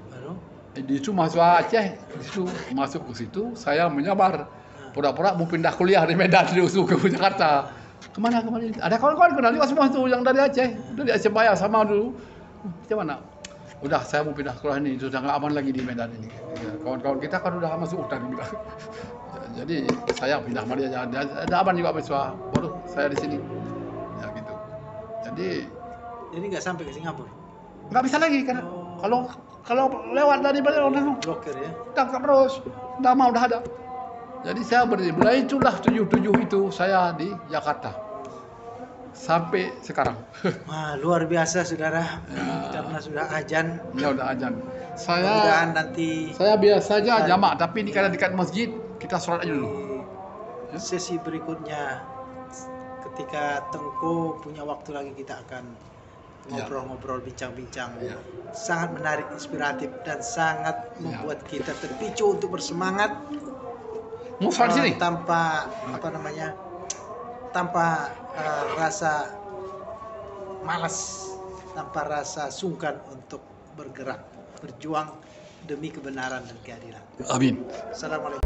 S1: Baru?
S2: Di situ mahasiswa Aceh, di situ masuk ke situ, saya menyamar. Pura-pura mau pindah kuliah di Medan diusul ke Jakarta. Kemana? Ada kawan-kawan kenal juga semua itu yang dari Aceh. Dari Aceh Bayar sama dulu. Macam mana? Udah saya mau pindah kuliah ini, sudah nggak aman lagi di Medan ini. Ya, kawan-kawan kita kan udah masuk hutan bilang. Jadi saya pindah sama dia, ada aman juga mahasiswa. Baru saya di sini. Ya gitu. Jadi
S1: nggak sampai ke Singapura.
S2: nggak bisa lagi karena kalau lewat dari Medan
S1: Blokir ya.
S2: tangkap terus. Nama udah ada. Jadi saya mulai itulah 77 itu saya di Jakarta sampai sekarang.
S1: Wah, luar biasa saudara. Karena sudah azan.
S2: Ya udah azan.
S1: Mudah-mudahan nanti
S2: Saya biasa aja jamak, tapi ini karena dekat masjid kita sholat aja dulu.
S1: sesi berikutnya ketika Tengku punya waktu lagi kita akan ngobrol-ngobrol, bincang-bincang.
S2: Ya.
S1: Sangat menarik, inspiratif dan sangat membuat kita terpicu untuk bersemangat.
S2: Mau sholat di sini?
S1: Tanpa tanpa rasa malas, tanpa rasa sungkan untuk bergerak, berjuang demi kebenaran dan keadilan.
S2: Amin.
S1: Assalamualaikum.